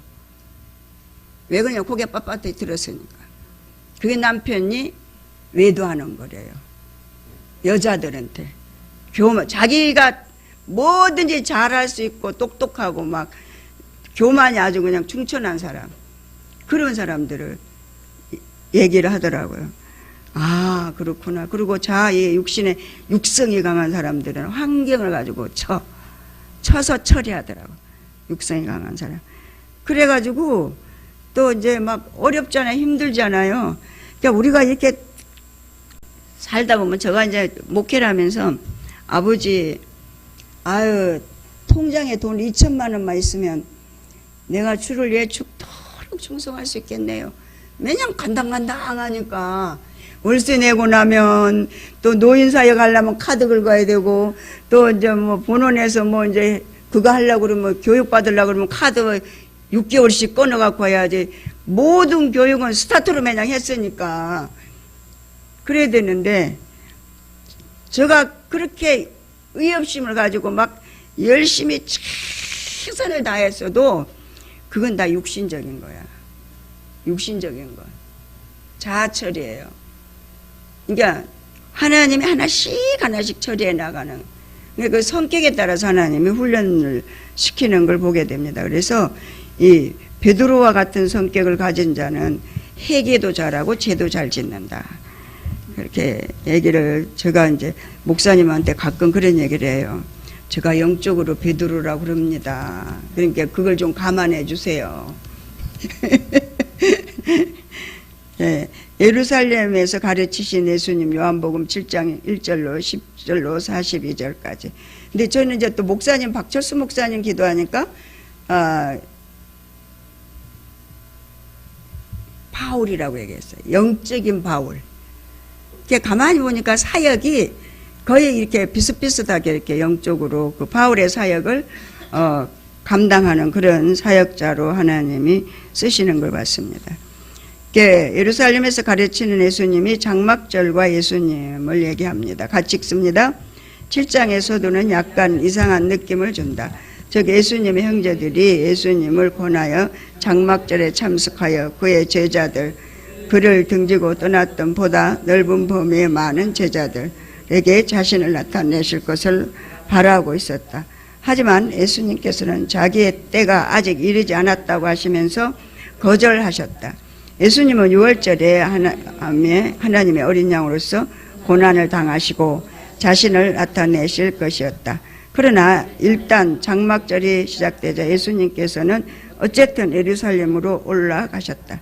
왜 그러냐 고개 빳빳하게 들었으니까. 그게 남편이 외도하는 거래요. 여자들한테 자기가 뭐든지 잘할 수 있고 똑똑하고 막 교만이 아주 그냥 충천한 사람, 그런 사람들을 얘기를 하더라고요. 그렇구나. 그리고 자아의 육신의 육성이 강한 사람들은 환경을 가지고 쳐서 처리하더라고. 육성이 강한 사람. 그래가지고 또 이제 막 어렵잖아요. 힘들잖아요. 그러니까 우리가 이렇게 살다 보면 제가 이제 목회를 하면서 아버지, 아유, 통장에 돈 2천만 원만 있으면 내가 주를 예축토록 충성할 수 있겠네요. 매년 간당간당 하니까 월세 내고 나면 또 노인사역 하려면 카드 긁어야 되고 또 이제 뭐 본원에서 뭐 이제 그거 하려고 그러면 교육 받으려고 그러면 카드 6개월씩 끊어갖고 해야지. 모든 교육은 스타트로 매냥 했으니까 그래야 되는데 제가 그렇게 의협심을 가지고 막 열심히 최선을 다했어도 그건 다 육신적인 거야. 육신적인 거. 자아처리예요. 그러니까 하나님이 하나씩 처리해 나가는. 그러니까 그 성격에 따라서 하나님이 훈련을 시키는 걸 보게 됩니다. 그래서 이 베드로와 같은 성격을 가진 자는 회개도 잘하고 죄도 잘 짓는다. 그렇게 얘기를 제가 이제 목사님한테 가끔 그런 얘기를 해요. 제가 영적으로 베드로라고 그럽니다. 그러니까 그걸 좀 감안해 주세요. 네, 예루살렘에서 가르치신 예수님 요한복음 7장 1절로 10절로 42절까지. 근데 저는 이제 또 목사님 박철수 목사님 기도하니까 바울이라고 얘기했어요. 영적인 바울. 가만히 보니까 사역이 거의 이렇게 비슷비슷하게 이렇게 영적으로 그 바울의 사역을 감당하는 그런 사역자로 하나님이 쓰시는 걸 봤습니다. 예루살렘에서 가르치는 예수님이 장막절과 예수님을 얘기합니다. 같이 읽습니다. 7장에서도는 약간 이상한 느낌을 준다. 즉 예수님의 형제들이 예수님을 권하여 장막절에 참석하여 그의 제자들, 그를 등지고 떠났던 보다 넓은 범위의 많은 제자들에게 자신을 나타내실 것을 바라고 있었다. 하지만 예수님께서는 자기의 때가 아직 이르지 않았다고 하시면서 거절하셨다. 예수님은 6월절에 하나님의 어린 양으로서 고난을 당하시고 자신을 나타내실 것이었다. 그러나 일단 장막절이 시작되자 예수님께서는 어쨌든 예루살렘으로 올라가셨다.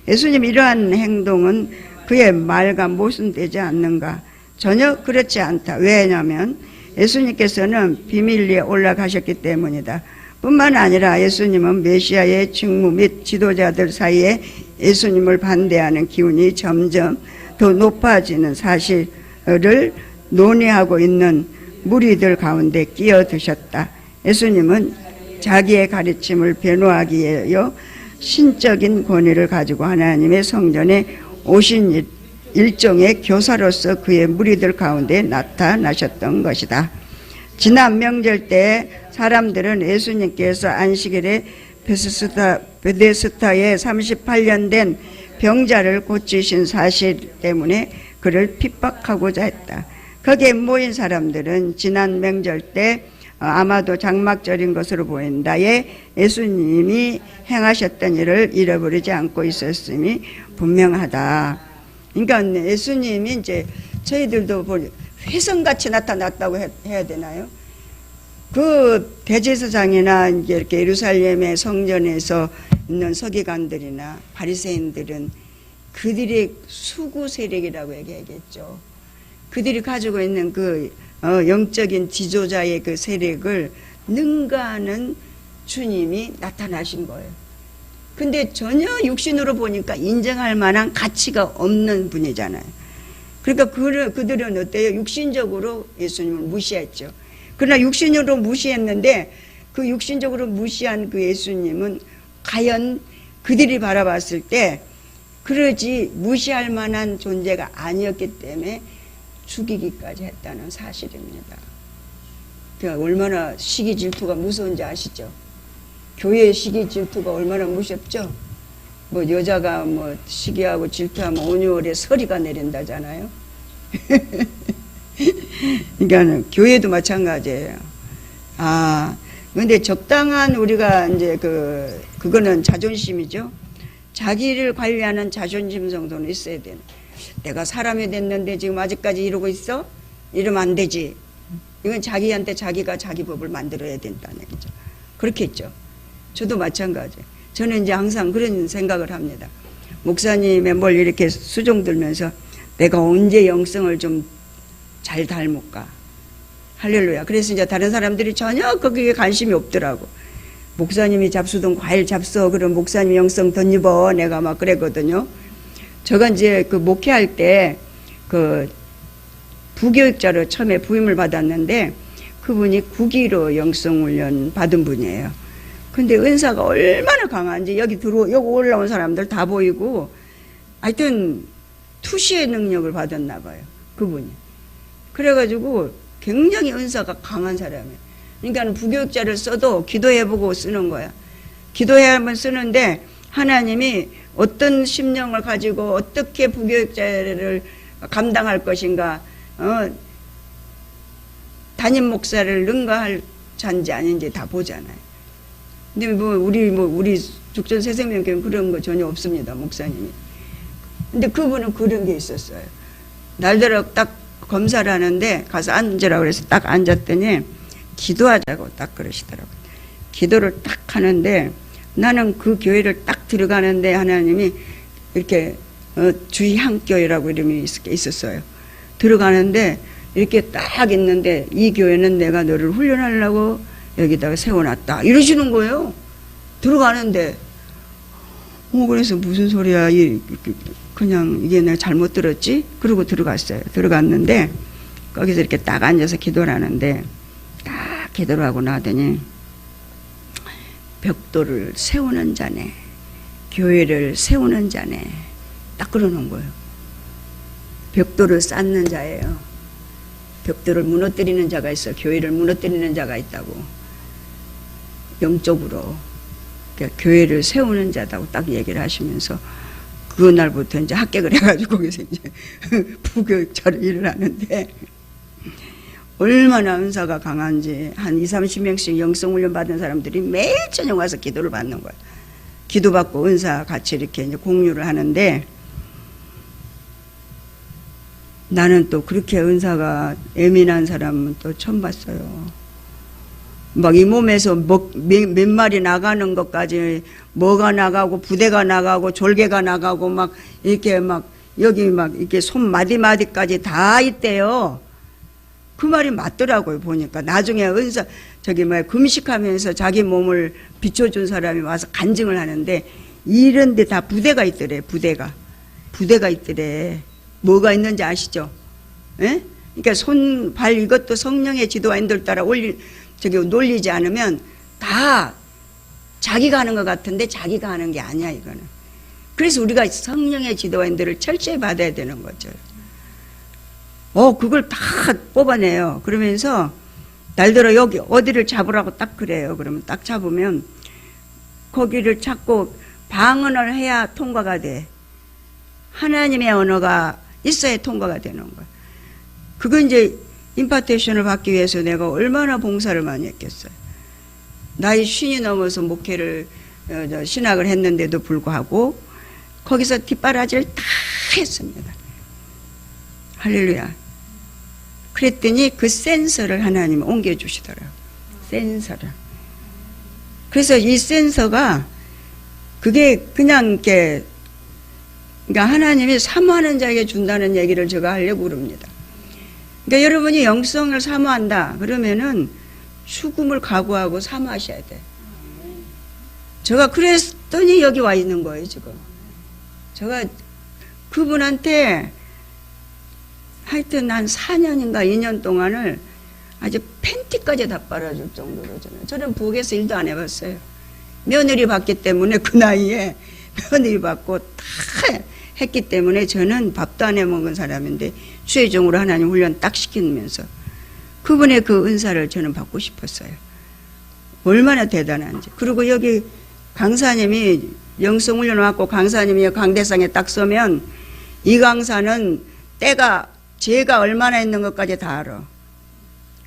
예수님 이러한 행동은 그의 말과 모순되지 않는가? 전혀 그렇지 않다. 왜냐하면 예수님께서는 비밀리에 올라가셨기 때문이다. 뿐만 아니라 예수님은 메시아의 직무 및 지도자들 사이에 예수님을 반대하는 기운이 점점 더 높아지는 사실을 논의하고 있는 무리들 가운데 끼어드셨다. 예수님은 자기의 가르침을 변호하기 위하여 신적인 권위를 가지고 하나님의 성전에 오신 일종의 교사로서 그의 무리들 가운데 나타나셨던 것이다. 지난 명절 때 사람들은 예수님께서 안식일에 베데스다에 38년 된 병자를 고치신 사실 때문에 그를 핍박하고자 했다. 거기에 모인 사람들은 지난 명절 때 아마도 장막절인 것으로 보인다에 예수님이 행하셨던 일을 잃어버리지 않고 있었음이 분명하다. 그러니까 예수님이 이제 저희들도 훼손같이 나타났다고 해야 되나요? 그 대제사장이나 이제 이렇게 예루살렘의 성전에서 있는 서기관들이나 바리새인들은 그들의 수구 세력이라고 얘기하겠죠. 그들이 가지고 있는 그 영적인 지도자의 그 세력을 능가하는 주님이 나타나신 거예요. 근데 전혀 육신으로 보니까 인정할 만한 가치가 없는 분이잖아요. 그러니까 그들은 어때요? 육신적으로 예수님을 무시했죠. 그러나 육신으로 무시했는데 그 육신적으로 무시한 그 예수님은 과연 그들이 바라봤을 때 그러지 무시할 만한 존재가 아니었기 때문에 죽이기까지 했다는 사실입니다. 그러니까 얼마나 시기 질투가 무서운지 아시죠? 교회의 시기 질투가 얼마나 무섭죠? 뭐 여자가 뭐 시기하고 질투하면 5, 6월에 서리가 내린다잖아요. 그러니까 교회도 마찬가지예요. 근데 적당한 우리가 이제 그거는 자존심이죠. 자기를 관리하는 자존심 정도는 있어야 되는. 내가 사람이 됐는데 지금 아직까지 이러고 있어? 이러면 안 되지. 이건 자기한테 자기가 자기 법을 만들어야 된다는 얘기죠. 그렇겠죠. 저도 마찬가지예요. 저는 이제 항상 그런 생각을 합니다. 목사님의 뭘 이렇게 수종 들면서 내가 언제 영성을 좀 잘 닮을까. 할렐루야. 그래서 이제 다른 사람들이 전혀 거기에 관심이 없더라고. 목사님이 잡수던 과일 잡숴. 그럼 목사님 영성 덧입어. 내가 막 그랬거든요. 제가 이제 그 목회할 때 그 부교육자로 처음에 부임을 받았는데 그분이 국위로 영성훈련 받은 분이에요. 근데 은사가 얼마나 강한지 여기 올라온 사람들 다 보이고 하여튼 투시의 능력을 받았나 봐요. 그분이. 그래가지고 굉장히 은사가 강한 사람이에요. 그러니까 부교육자를 써도 기도해보고 쓰는 거야. 기도해야만 쓰는데 하나님이 어떤 심령을 가지고 어떻게 부교육자를 감당할 것인가, 담임 목사를 능가할 잔지 아닌지 다 보잖아요. 근데 우리 죽전 새생명교회는 그런 거 전혀 없습니다, 목사님이. 근데 그분은 그런 게 있었어요. 날대로 딱 검사를 하는데 가서 앉으라고 그래서 딱 앉았더니 기도하자고 딱 그러시더라고요. 기도를 딱 하는데 나는 그 교회를 딱 들어가는데 하나님이 이렇게 주의향교회라고 이름이 있었어요. 들어가는데 이렇게 딱 있는데 이 교회는 내가 너를 훈련하려고 여기다가 세워놨다 이러시는 거예요. 들어가는데 그래서 무슨 소리야, 그냥 이게 내가 잘못 들었지? 그러고 들어갔어요. 들어갔는데 거기서 이렇게 딱 앉아서 기도를 하는데 딱 기도를 하고 나더니 벽돌을 세우는 자네, 교회를 세우는 자네, 딱 그러는 거예요. 벽돌을 쌓는 자예요. 벽돌을 무너뜨리는 자가 있어. 교회를 무너뜨리는 자가 있다고. 영적으로 그러니까 교회를 세우는 자다고 딱 얘기를 하시면서 그날부터 이제 합격을 해가지고 거기서 이제 부교육자로 일을 하는데 얼마나 은사가 강한지 한 20-30명씩 영성훈련 받은 사람들이 매일 저녁 와서 기도를 받는 거야. 기도받고 은사 같이 이렇게 이제 공유를 하는데 나는 또 그렇게 은사가 예민한 사람은 또 처음 봤어요. 막 이 몸에서 몇 마리 나가는 것까지 뭐가 나가고 부대가 나가고 졸개가 나가고 막 이렇게 막 여기 막 이렇게 손 마디마디까지 다 있대요. 그 말이 맞더라고요. 보니까 나중에 은사 금식하면서 자기 몸을 비춰준 사람이 와서 간증을 하는데 이런데 다 부대가 있더래. 부대가 있더래. 뭐가 있는지 아시죠? 예? 그러니까 손, 발 이것도 성령의 지도와 인도를 따라 놀리지 않으면 다 자기가 하는 것 같은데 자기가 하는 게 아니야, 이거는. 그래서 우리가 성령의 지도와 인도를 철저히 받아야 되는 거죠. 그걸 다 뽑아내요. 그러면서 날들어 여기 어디를 잡으라고 딱 그래요. 그러면 딱 잡으면 거기를 찾고 방언을 해야 통과가 돼. 하나님의 언어가 있어야 통과가 되는 거야. 그거 이제 임파테이션을 받기 위해서 내가 얼마나 봉사를 많이 했겠어요. 나이 50이 넘어서 목회를 신학을 했는데도 불구하고 거기서 뒷바라지를 다 했습니다. 할렐루야. 그랬더니 그 센서를 하나님이 옮겨주시더라고요. 센서를. 그래서 이 센서가 그게 그냥 이렇게 그러니까 하나님이 사모하는 자에게 준다는 얘기를 제가 하려고 그럽니다. 그러니까 여러분이 영성을 사모한다 그러면은 죽음을 각오하고 사모하셔야 돼. 제가 그랬더니 여기 와 있는 거예요, 지금. 제가 그분한테 하여튼 한 4년인가 2년 동안을 아주 팬티까지 다 빨아줄 정도로 저는 부엌에서 일도 안 해봤어요. 며느리 받기 때문에 그 나이에 며느리 받고 다 했기 때문에 저는 밥도 안 해먹은 사람인데 최종으로 하나님 훈련 딱 시키면서 그분의 그 은사를 저는 받고 싶었어요. 얼마나 대단한지. 그리고 여기 강사님이 영성훈련 왔고 강사님이 강대상에 딱 서면 이 강사는 제가 얼마나 있는 것까지 다 알아.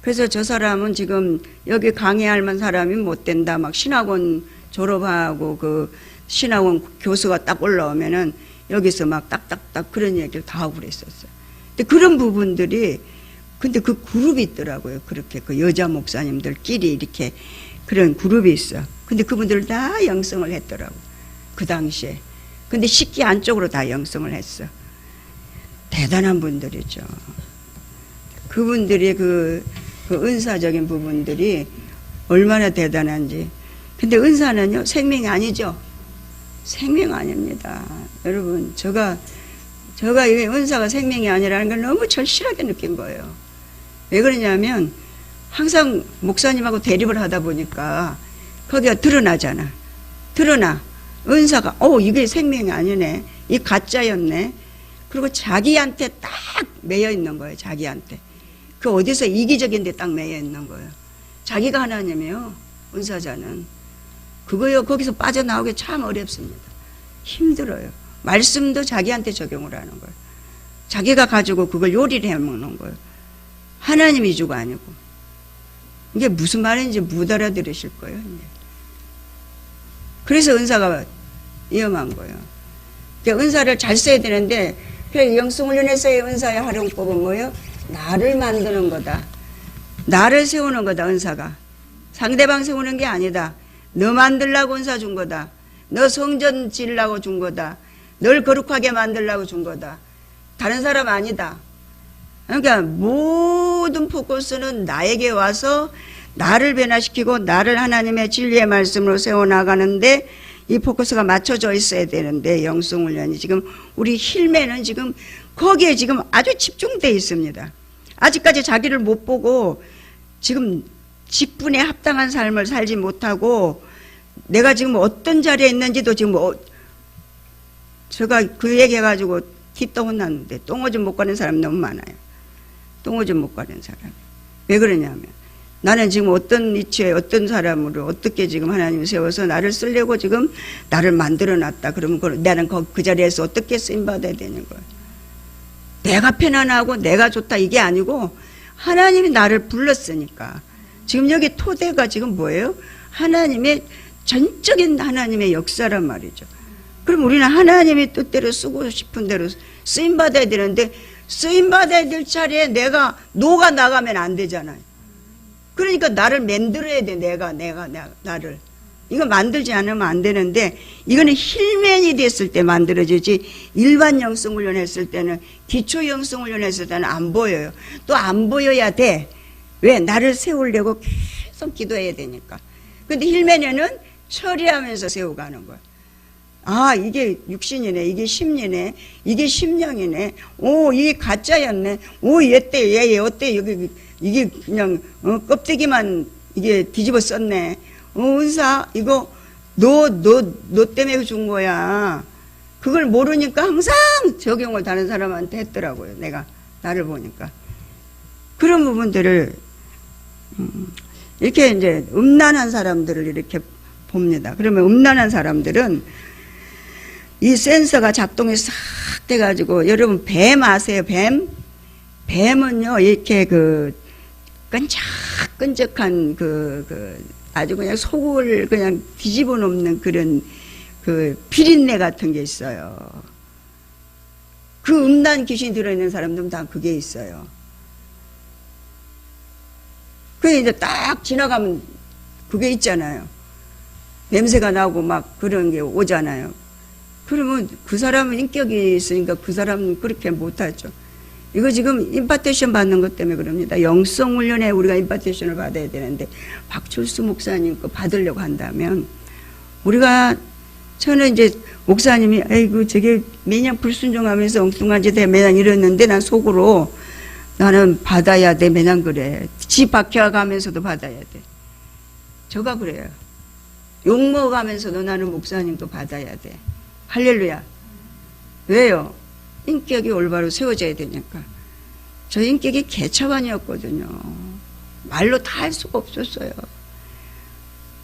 그래서 저 사람은 지금 여기 강의할 만한 사람이 못 된다. 막 신학원 졸업하고 그 신학원 교수가 딱 올라오면은 여기서 막 딱딱딱 그런 얘기를 다 하고 그랬었어요. 근데 그런 부분들이 근데 그 그룹이 있더라고요. 그렇게 그 여자 목사님들끼리 이렇게 그런 그룹이 있어. 근데 그분들 다 영성을 했더라고. 그 당시에. 근데 식기 안쪽으로 다 영성을 했어. 대단한 분들이죠. 그분들의 그 은사적인 부분들이 얼마나 대단한지. 근데 은사는요, 생명이 아니죠. 생명 아닙니다. 여러분, 제가 이 은사가 생명이 아니라는 걸 너무 절실하게 느낀 거예요. 왜 그러냐면, 항상 목사님하고 대립을 하다 보니까, 거기가 드러나잖아. 드러나. 은사가, 이게 생명이 아니네. 이 가짜였네. 그리고 자기한테 딱 매여 있는 거예요. 자기한테. 그 어디서 이기적인 데 딱 매여 있는 거예요. 자기가 하나님이에요. 은사자는. 그거요. 거기서 빠져나오기 참 어렵습니다. 힘들어요. 말씀도 자기한테 적용을 하는 거예요. 자기가 가지고 그걸 요리를 해먹는 거예요. 하나님이 주가 아니고. 이게 무슨 말인지 못 알아들으실 거예요. 이제. 그래서 은사가 위험한 거예요. 그러니까 은사를 잘 써야 되는데, 그래, 영성훈련에서의 은사의 활용법은 뭐예요? 나를 만드는 거다. 나를 세우는 거다, 은사가. 상대방 세우는 게 아니다. 너 만들라고 은사 준 거다. 너 성전 지으려고 준 거다. 널 거룩하게 만들려고 준 거다. 다른 사람 아니다. 그러니까 모든 포커스는 나에게 와서 나를 변화시키고 나를 하나님의 진리의 말씀으로 세워나가는데 이 포커스가 맞춰져 있어야 되는데, 영성훈련이 지금 우리 힐매는 지금 거기에 지금 아주 집중되어 있습니다. 아직까지 자기를 못 보고 지금 직분에 합당한 삶을 살지 못하고, 내가 지금 어떤 자리에 있는지도 지금 제가 그 얘기 해가지고 뒷떠 혼났는데, 똥오줌 못 가는 사람 너무 많아요. 똥오줌 못 가는 사람. 왜 그러냐면, 나는 지금 어떤 위치에 어떤 사람으로 어떻게 지금 하나님이 세워서 나를 쓰려고 지금 나를 만들어 놨다. 그러면 나는 그 자리에서 어떻게 쓰임받아야 되는 거예요. 내가 편안하고 내가 좋다 이게 아니고 하나님이 나를 불렀으니까. 지금 여기 토대가 지금 뭐예요? 하나님의 전적인 하나님의 역사란 말이죠. 그럼 우리는 하나님의 뜻대로 쓰고 싶은 대로 쓰임받아야 되는데, 쓰임받아야 될 자리에 내가 녹아 나가면 안 되잖아요. 그러니까 나를 만들어야 돼. 나를. 이거 만들지 않으면 안 되는데, 이거는 힐맨이 됐을 때 만들어지지, 일반 영성훈련 했을 때는, 기초 영성훈련 했을 때는 안 보여요. 또 안 보여야 돼. 왜? 나를 세우려고 계속 기도해야 되니까. 근데 힐맨에는 처리하면서 세워가는 거야. 아, 이게 육신이네. 이게 심리네. 이게 심령이네. 오, 이게 가짜였네. 오, 얘 어때? 여기, 이게 그냥, 껍데기만 이게 뒤집어 썼네. 은사, 이거, 너 때문에 준 거야. 그걸 모르니까 항상 적용을 다른 사람한테 했더라고요. 나를 보니까. 그런 부분들을, 이렇게 이제 음란한 사람들을 이렇게 봅니다. 그러면 음란한 사람들은 이 센서가 작동이 싹 돼가지고, 여러분 뱀 아세요? 뱀은요, 이렇게 끈적끈적한 아주 그냥 속을 그냥 뒤집어 놓는 그런 비린내 같은 게 있어요. 그 음란 귀신이 들어있는 사람들은 다 그게 있어요. 그게 이제 딱 지나가면 그게 있잖아요. 냄새가 나고 막 그런 게 오잖아요. 그러면 그 사람은 인격이 있으니까 그 사람은 그렇게 못하죠. 이거 지금 임파테이션 받는 것 때문에 그럽니다. 영성훈련에 우리가 임파테이션을 받아야 되는데, 박철수 목사님 거 받으려고 한다면, 저는 이제 목사님이, 아이고, 저게 매년 불순종하면서 엉뚱한 짓 해, 매년 이랬는데, 난 속으로, 나는 받아야 돼, 매년 그래. 지 박혀가면서도 받아야 돼. 저가 그래요. 욕먹어가면서도 나는 목사님도 받아야 돼. 할렐루야. 왜요? 인격이 올바로 세워져야 되니까. 저 인격이 개차반이었거든요. 말로 다 할 수가 없었어요.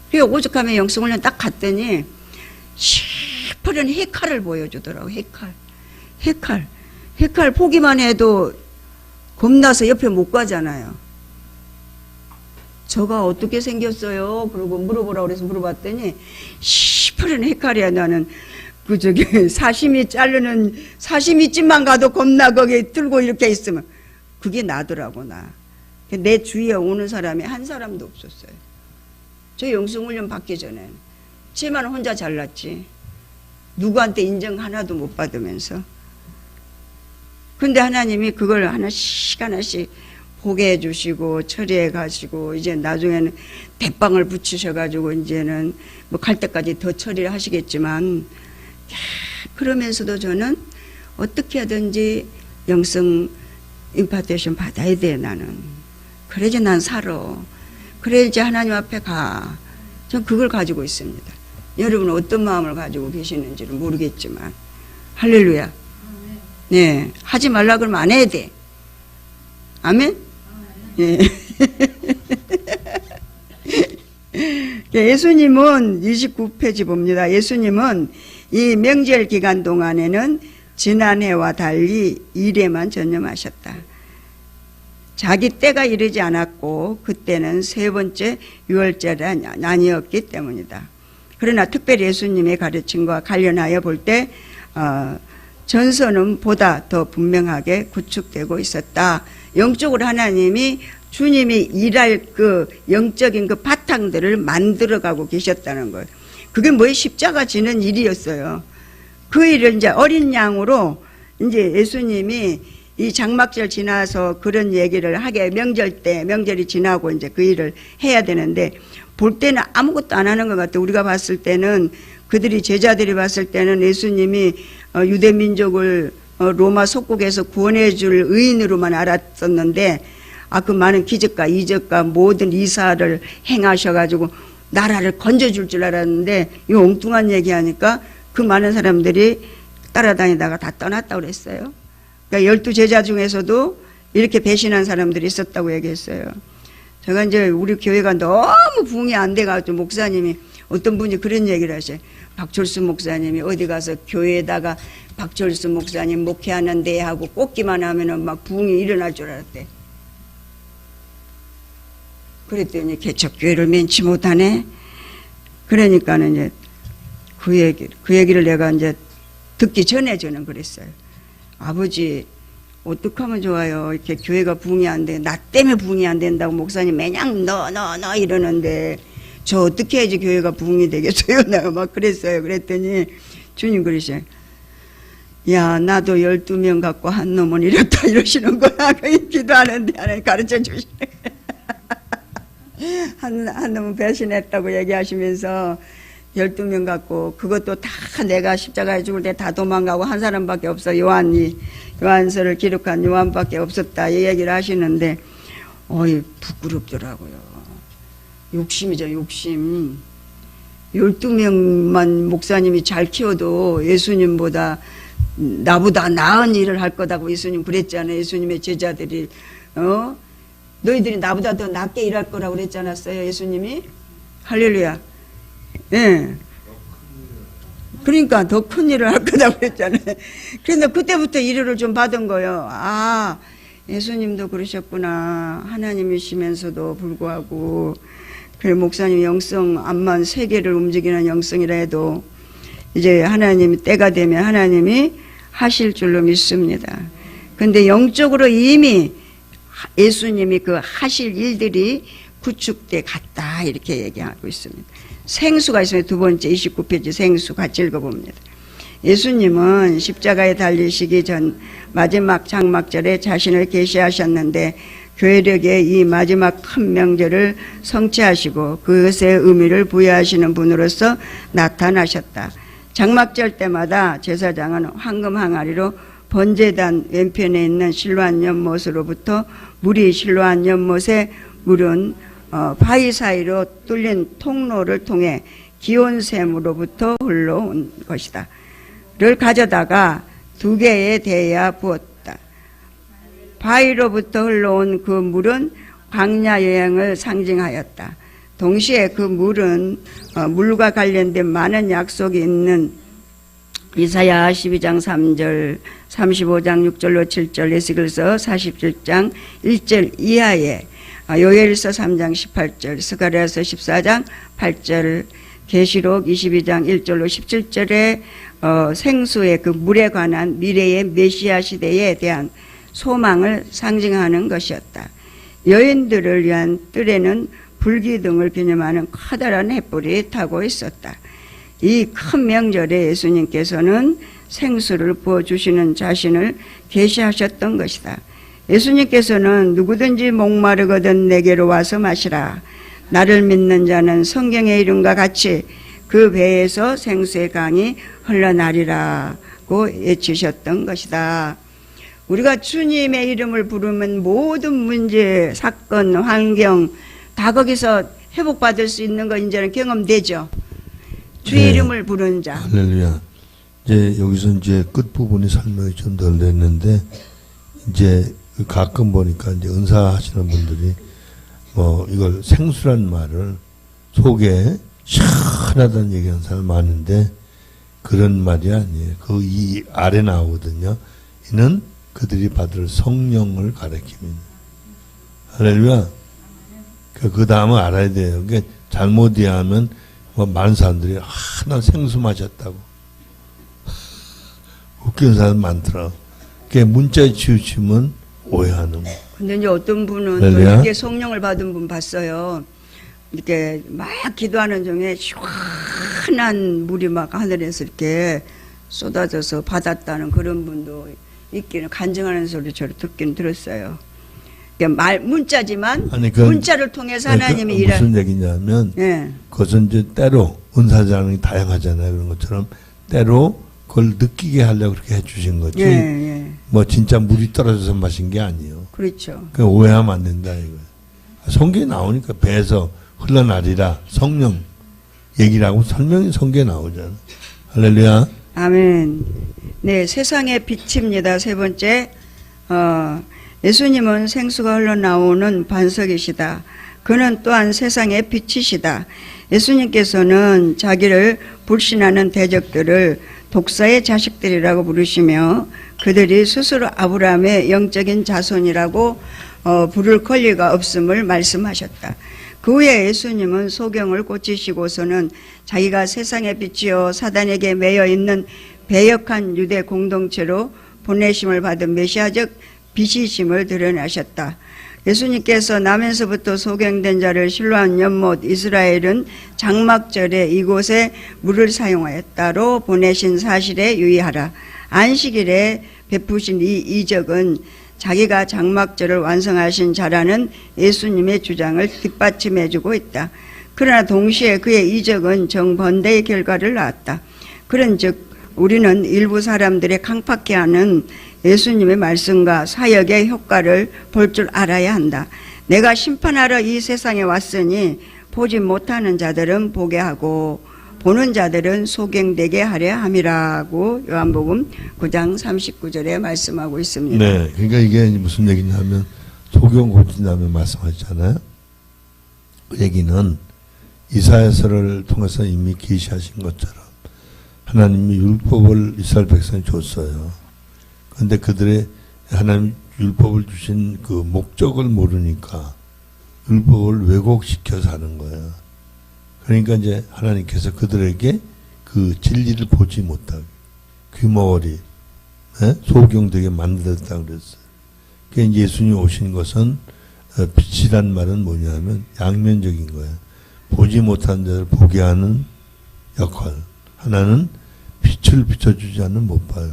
그래서 오죽하면 영성훈련 딱 갔더니 시퍼런 해칼을 보여주더라고. 해칼 보기만 해도 겁나서 옆에 못 가잖아요. 저가 어떻게 생겼어요? 그러고 물어보라고 그래서 물어봤더니 시퍼런 해칼이야. 나는 사시미 자르는 사시미집만 가도 겁나 거기 들고 이렇게 있으면 그게 나더라고. 내 주위에 오는 사람이 한 사람도 없었어요. 저 영성훈련 받기 전에 쟤만 혼자 잘났지. 누구한테 인정 하나도 못 받으면서. 근데 하나님이 그걸 하나씩 하나씩 보게 해주시고 처리해 가시고 이제 나중에는 대빵을 붙이셔가지고 이제는 뭐 갈 때까지 더 처리를 하시겠지만, 그러면서도 저는 어떻게 하든지 영성 임파테이션 받아야 돼. 나는 그래야지 난 살아. 그래야지 하나님 앞에 가. 전 그걸 가지고 있습니다. 여러분은 어떤 마음을 가지고 계시는지는 모르겠지만, 할렐루야. 네, 하지 말라 그러면 안 해야 돼. 아멘. 예. 예수님은 29페이지 봅니다. 예수님은 이 명절 기간 동안에는 지난해와 달리 일에만 전념하셨다. 자기 때가 이르지 않았고 그때는 세 번째 유월절이 아니었기 때문이다. 그러나 특별히 예수님의 가르침과 관련하여 볼 때 전서는 보다 더 분명하게 구축되고 있었다. 영적으로 하나님이 주님이 일할 그 영적인 그 바탕들을 만들어가고 계셨다는 거예요. 그게 뭐예요? 십자가 지는 일이었어요. 그 일을 이제 어린 양으로 이제 예수님이 이 장막절 지나서 그런 얘기를 하게, 명절 때, 명절이 지나고 이제 그 일을 해야 되는데, 볼 때는 아무것도 안 하는 것 같아요. 우리가 봤을 때는, 그들이, 제자들이 봤을 때는 예수님이 유대 민족을 로마 속국에서 구원해 줄 의인으로만 알았었는데, 그 많은 기적과 이적과 모든 이사를 행하셔가지고 나라를 건져줄 줄 알았는데, 이 엉뚱한 얘기하니까 그 많은 사람들이 따라다니다가 다 떠났다고 그랬어요. 그러니까 12제자 중에서도 이렇게 배신한 사람들이 있었다고 얘기했어요. 제가 이제 우리 교회가 너무 부흥이 안 돼가지고 목사님이, 어떤 분이 그런 얘기를 하셔요. 박철수 목사님이 어디 가서 교회에다가 박철수 목사님 목회하는데 하고 꽂기만 하면은 막 부흥이 일어날 줄 알았대. 그랬더니 개척교회를 면치 못하네. 그러니까는 이제 그 얘기를 내가 이제 듣기 전에 저는 그랬어요. 아버지, 어떻게 하면 좋아요? 이렇게 교회가 부흥이 안 돼. 나 때문에 부흥이 안 된다고 목사님 매냥 너 이러는데, 저 어떻게 해야지 교회가 부흥이 되겠어요? 내가 막 그랬어요. 그랬더니 주님 그러셔요. 야, 나도 12명 갖고 한 놈은 이렇다 이러시는 거야. 기도하는데 하나님 가르쳐 주시네. 한 놈은 배신했다고 얘기하시면서 12명 갖고, 그것도 다 내가 십자가에 죽을 때 다 도망가고 한 사람밖에 없어. 요한서를 기록한 요한밖에 없었다. 이 얘기를 하시는데, 부끄럽더라고요. 욕심이죠, 욕심. 12명만 목사님이 잘 키워도 예수님보다 나보다 나은 일을 할 거다고 예수님 그랬잖아요. 예수님의 제자들이, 너희들이 나보다 더 낫게 일할 거라고 그랬지 않았어요, 예수님이? 할렐루야. 예. 그러니까 더 큰 일을 할 거다고 그랬잖아요. 그래서 그때부터 위로를 좀 받은 거예요. 예수님도 그러셨구나. 하나님이시면서도 불구하고. 그래, 목사님 영성, 암만 세계를 움직이는 영성이라 해도 이제 하나님이 때가 되면 하나님이 하실 줄로 믿습니다. 근데 영적으로 이미 예수님이 그 하실 일들이 구축돼 갔다 이렇게 얘기하고 있습니다. 생수가 있으면 두 번째 29페이지 생수 같이 읽어봅니다. 예수님은 십자가에 달리시기 전 마지막 장막절에 자신을 계시하셨는데 교회력에 이 마지막 큰 명절을 성취하시고 그것의 의미를 부여하시는 분으로서 나타나셨다. 장막절 때마다 제사장은 황금 항아리로 번제단 왼편에 있는 실로암 연못으로부터 물이 실로암 연못에 물은 바위 사이로 뚫린 통로를 통해 기온샘으로부터 흘러온 것이다. 를 가져다가 2개의 대야 부었다. 바위로부터 흘러온 그 물은 광야 여행을 상징하였다. 동시에 그 물은 물과 관련된 많은 약속이 있는 이사야 12장 3절, 35장 6절로 7절, 에스겔서 47장 1절 이하에 요엘서 3장 18절, 스가랴서 14장 8절, 계시록 22장 1절로 17절에 생수의 그 물에 관한 미래의 메시아 시대에 대한 소망을 상징하는 것이었다. 여인들을 위한 뜰에는 불기둥을 기념하는 커다란 횃불이 타고 있었다. 이 큰 명절에 예수님께서는 생수를 부어주시는 자신을 계시하셨던 것이다. 예수님께서는 누구든지 목마르거든 내게로 와서 마시라. 나를 믿는 자는 성경의 이름과 같이 그 배에서 생수의 강이 흘러나리라고 외치셨던 것이다. 우리가 주님의 이름을 부르면 모든 문제, 사건, 환경 다 거기서 회복받을 수 있는 거 이제는 경험되죠. 주의 이름을 부르는 자. 할렐루야. 이제 여기서 이제 끝부분이 설명이 좀 덜 됐는데, 이제 가끔 보니까 이제 은사하시는 분들이 뭐 이걸 생수란 말을 속에 시원하다는 얘기하는 사람 많은데 그런 말이 아니에요. 그 이 아래 나오거든요. 이는 그들이 받을 성령을 가리킵니다. 할렐루야. 그 다음은 알아야 돼요. 그러니까 잘못 이해하면 뭐 많은 사람들이 난 생수 마셨다고 웃기는 사람 많더라. 그게 문자에 치우치면 오해하는. 근데 이제 어떤 분은 또 할렐루야. 이렇게 성령을 받은 분 봤어요. 이렇게 막 기도하는 중에 시원한 물이 막 하늘에서 이렇게 쏟아져서 받았다는 그런 분도 있기는 간증하는 소리 저를 듣긴 들었어요. 문자지만 아니, 문자를 통해서 하나님이 일하는. 무슨 얘기냐면 예. 그것은 이제 때로 은사자는 다양하잖아요. 그런 것처럼 때로 그걸 느끼게 하려고 그렇게 해주신 거지. 예, 예. 뭐 진짜 물이 떨어져서 마신 게 아니에요. 그렇죠. 그 오해하면 안 된다 이거예요. 성경에 나오니까 배에서 흘러나리라 성령 얘기를 하고 설명이 성경에 나오잖아. 할렐루야. 아멘. 네, 세상의 빛입니다. 세 번째, 예수님은 생수가 흘러나오는 반석이시다. 그는 또한 세상의 빛이시다. 예수님께서는 자기를 불신하는 대적들을 독사의 자식들이라고 부르시며 그들이 스스로 아브라함의 영적인 자손이라고 부를 권리가 없음을 말씀하셨다. 그 후에 예수님은 소경을 고치시고서는 자기가 세상의 빛이요 사단에게 매여 있는 배역한 유대 공동체로 보내심을 받은 메시아적 빛이심을 드러나셨다. 예수님께서 나면서부터 소경된 자를 실로한 연못 이스라엘은 장막절에 이곳에 물을 사용하였다로 보내신 사실에 유의하라. 안식일에 베푸신 이 이적은 자기가 장막절을 완성하신 자라는 예수님의 주장을 뒷받침해주고 있다. 그러나 동시에 그의 이적은 정반대의 결과를 낳았다. 그런즉 우리는 일부 사람들의 강팍해하는 예수님의 말씀과 사역의 효과를 볼 줄 알아야 한다. 내가 심판하러 이 세상에 왔으니 보지 못하는 자들은 보게 하고 보는 자들은 소경되게 하려 함이라고 요한복음 9장 39절에 말씀하고 있습니다. 네, 그러니까 이게 무슨 얘기냐면 소경 고친다면 말씀하셨잖아요. 그 얘기는 이사야서를 통해서 이미 계시하신 것처럼 하나님이 율법을 이스라엘 백성에 줬어요. 그런데 그들의 하나님 율법을 주신 그 목적을 모르니까 율법을 왜곡시켜서 하는 거예요. 그러니까 이제 하나님께서 그들에게 그 진리를 보지 못하게 귀머거리 소경되게 만들었다고 그랬어요. 그러니까 예수님 오신 것은 빛이란 말은 뭐냐면 양면적인 거예요. 보지 못한 자를 보게 하는 역할. 하나는 빛을 비춰주지 않으면 못 봐요.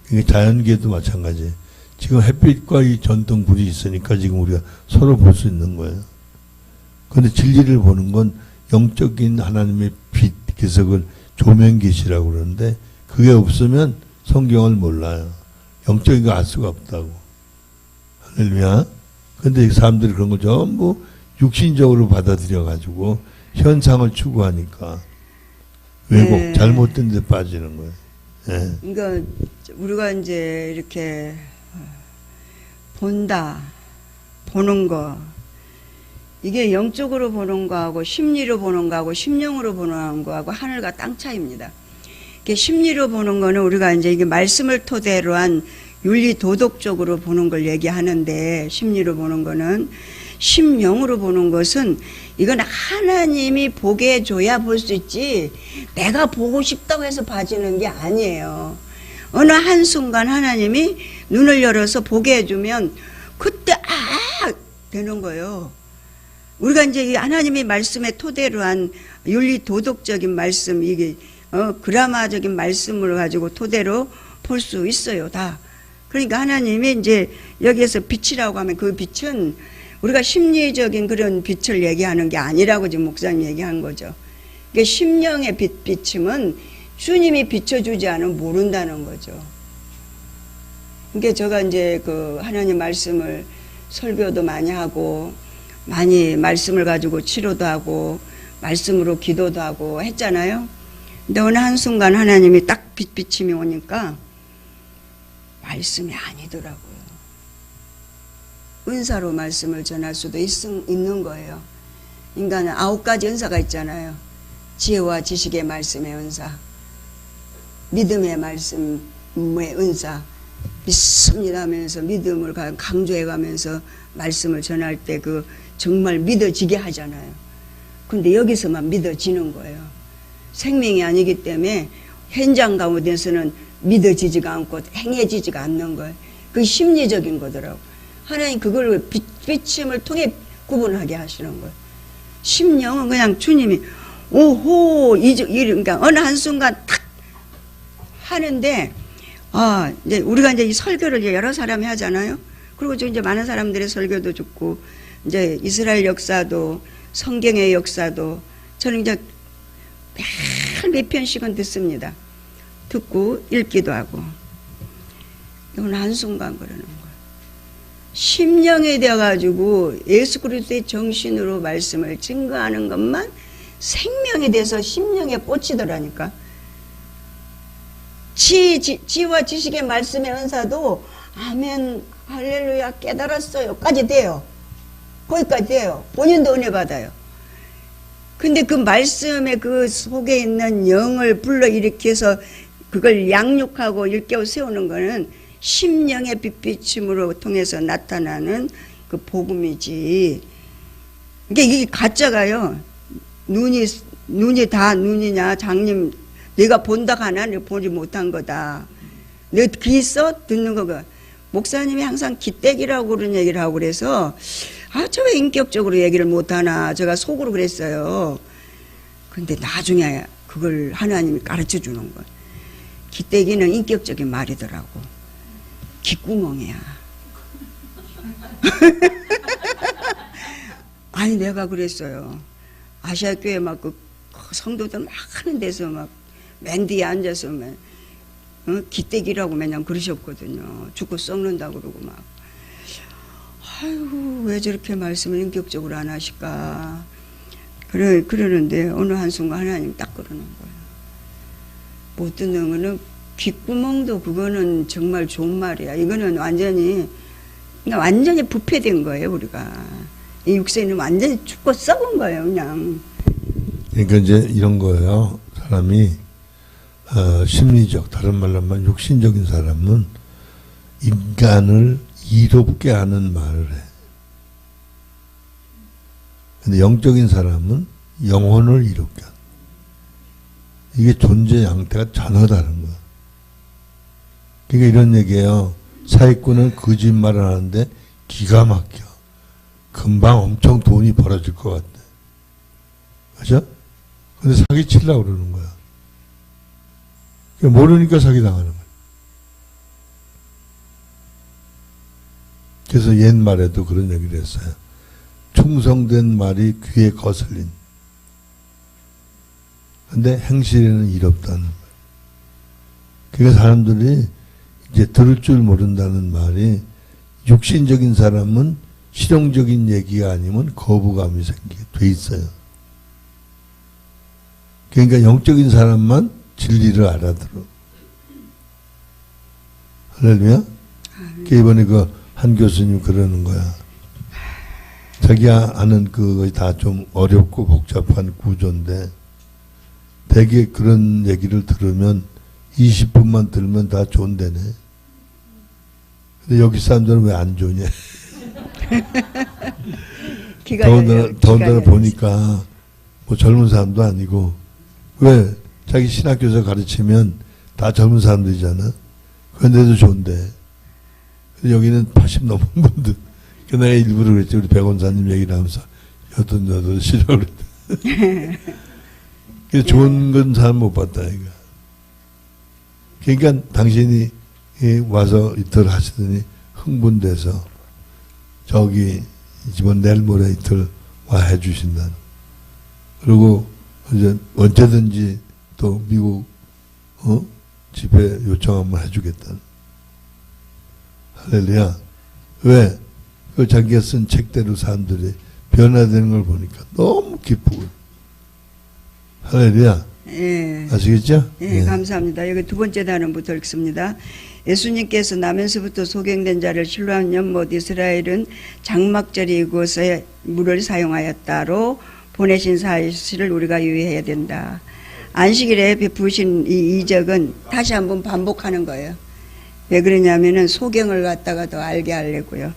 그러니까 자연계도 마찬가지예요. 지금 햇빛과 이 전등 불이 있으니까 지금 우리가 서로 볼 수 있는 거예요. 그런데 진리를 보는 건 영적인 하나님의 빛 기석을 조명 계시라고 그러는데 그게 없으면 성경을 몰라요. 영적인 거 알 수가 없다고. 할렐루야. 그런데 사람들이 그런 거 전부 육신적으로 받아들여 가지고 현상을 추구하니까 왜곡 네. 잘못된 데 빠지는 거예요. 네. 그러니까 우리가 이제 이렇게 본다, 보는 거 이게 영적으로 보는 거하고 심리로 보는 거하고 심령으로 보는 거하고 하늘과 땅 차이입니다. 이게 심리로 보는 거는 우리가 이제 이게 말씀을 토대로 한 윤리 도덕적으로 보는 걸 얘기하는데 심리로 보는 거는 심령으로 보는 것은 이건 하나님이 보게 해줘야 볼 수 있지 내가 보고 싶다고 해서 봐지는 게 아니에요. 어느 한순간 하나님이 눈을 열어서 보게 해주면 그때 되는 거예요. 우리가 이제 하나님의 말씀에 토대로 한 윤리 도덕적인 말씀 이게 그라마적인 말씀을 가지고 토대로 볼 수 있어요, 다. 그러니까 하나님이 이제 여기에서 빛이라고 하면 그 빛은 우리가 심리적인 그런 빛을 얘기하는 게 아니라고 지금 목사님 얘기한 거죠. 그러니까 심령의 비침은 주님이 비춰주지 않으면 모른다는 거죠. 그러니까 제가 이제 그 하나님 말씀을 설교도 많이 하고 많이 말씀을 가지고 치료도 하고 말씀으로 기도도 하고 했잖아요. 근데 어느 한순간 하나님이 딱 빛비침이 오니까 말씀이 아니더라고요. 은사로 말씀을 전할 수도 있는 거예요. 인간은 9가지 은사가 있잖아요. 지혜와 지식의 말씀의 은사, 믿음의 말씀의 은사, 믿습니다 하면서 믿음을 강조해가면서 말씀을 전할 때 그 정말 믿어지게 하잖아요. 근데 여기서만 믿어지는 거예요. 생명이 아니기 때문에 현장 가운데서는 믿어지지가 않고 행해지지가 않는 거예요. 그게 심리적인 거더라고. 하나님 그걸 비침을 통해 구분하게 하시는 거예요. 심령은 그냥 주님이 오호 그러니까 어느 한순간 탁 하는데 이제 우리가 이제 이 설교를 이제 여러 사람이 하잖아요. 그리고 이제 많은 사람들의 설교도 듣고 이제 이스라엘 역사도 성경의 역사도 저는 이제 매일 몇 편씩은 듣습니다. 듣고 읽기도 하고. 어느 한순간 그러는 거예요. 심령이 되어가지고 예수 그리스도의 정신으로 말씀을 증거하는 것만 생명이 돼서 심령에 꽂히더라니까. 지와 지식의 말씀의 은사도 아멘 할렐루야 깨달았어요 까지 돼요. 거기까지 돼요. 본인도 은혜 받아요. 근데 그 말씀의 그 속에 있는 영을 불러일으켜서 그걸 양육하고 일깨워 세우는 거는 심령의 빛비침으로 통해서 나타나는 그 복음이지. 그러니까 이게 가짜가요. 눈이 다 눈이냐 장님 내가 본다 하나 내가 보지 못한 거다. 내 귀 있어 듣는 거가. 목사님이 항상 기대기라고 그런 얘기를 하고 그래서 저 왜 인격적으로 얘기를 못하나 제가 속으로 그랬어요. 근데 나중에 그걸 하나님이 가르쳐 주는 거예요. 기대기는 인격적인 말이더라고. 귓구멍이야. 아니 내가 그랬어요. 아시아교회 막 그 성도들 막 하는 데서 막 맨 뒤에 앉아서 기대기라고 맨날 그러셨거든요. 죽고 썩는다고 그러고 막. 아이고 왜 저렇게 말씀을 인격적으로 안 하실까. 그러는데 어느 한순간 하나님 딱 그러는 거예요. 못 듣는 거는 귓구멍도 그거는 정말 좋은 말이야. 이거는 완전히 부패된 거예요. 우리가 이 육체는 완전히 죽고 썩은 거예요. 그냥. 그러니까 이제 이런 거예요. 사람이 심리적, 다른 말로 하면 육신적인 사람은 인간을 이롭게 하는 말을 해. 근데 영적인 사람은 영혼을 이롭게 한다. 이게 존재 양태가 전혀 다른 거야. 그러니까 이런 얘기예요. 사기꾼은 거짓말을 하는데 기가 막혀. 금방 엄청 돈이 벌어질 것 같아. 그죠? 근데 사기 치려고 그러는 거야. 모르니까 사기당하는 거야. 그래서 옛말에도 그런 얘기를 했어요. 충성된 말이 귀에 거슬린. 근데 행실에는 이롭다는 거예요. 그러니까 사람들이 이제 들을 줄 모른다는 말이 육신적인 사람은 실용적인 얘기가 아니면 거부감이 생기게 돼 있어요. 그러니까 영적인 사람만 진리를 알아들어. 할렐루야? 이번에 그 한 교수님 그러는 거야. 자기가 아는 그거 다 좀 어렵고 복잡한 구조인데 되게 그런 얘기를 들으면 20분만 들으면 다 좋은데네. 근데 여기 사람들은 왜 안 좋냐? 더군다나 보니까 뭐 젊은 사람도 아니고 왜 자기 신학교에서 가르치면 다 젊은 사람들이잖아. 그런데도 좋은데. 여기는 80 넘은 분들. 내가 일부러 그랬지. 우리 백원사님 얘기를 하면서 여든 싫어 그랬대. 그래서 좋은 건 잘 못 봤다 이거. 그러니까 당신이 와서 이틀 하시더니 흥분돼서 저기 이번 내일 모레 이틀 와 해주신다는. 그리고 이제 언제든지 또 미국 집회 요청 한번 해주겠다는. 할렐루야. 왜? 그 자기가 쓴 책대로 사람들이 변화되는 걸 보니까 너무 기쁘고. 할렐루야. 예. 아시겠죠? 예, 감사합니다. 여기 두 번째 단원부터 읽습니다. 예수님께서 나면서부터 소경된 자를 실로한 연못 이스라엘은 장막절이 이곳에 물을 사용하였다로 보내신 사실을 우리가 유의해야 된다. 안식일에 베푸신 이 이적은 다시 한번 반복하는 거예요. 왜 그러냐면은 소경을 갖다가 더 알게 하려고요.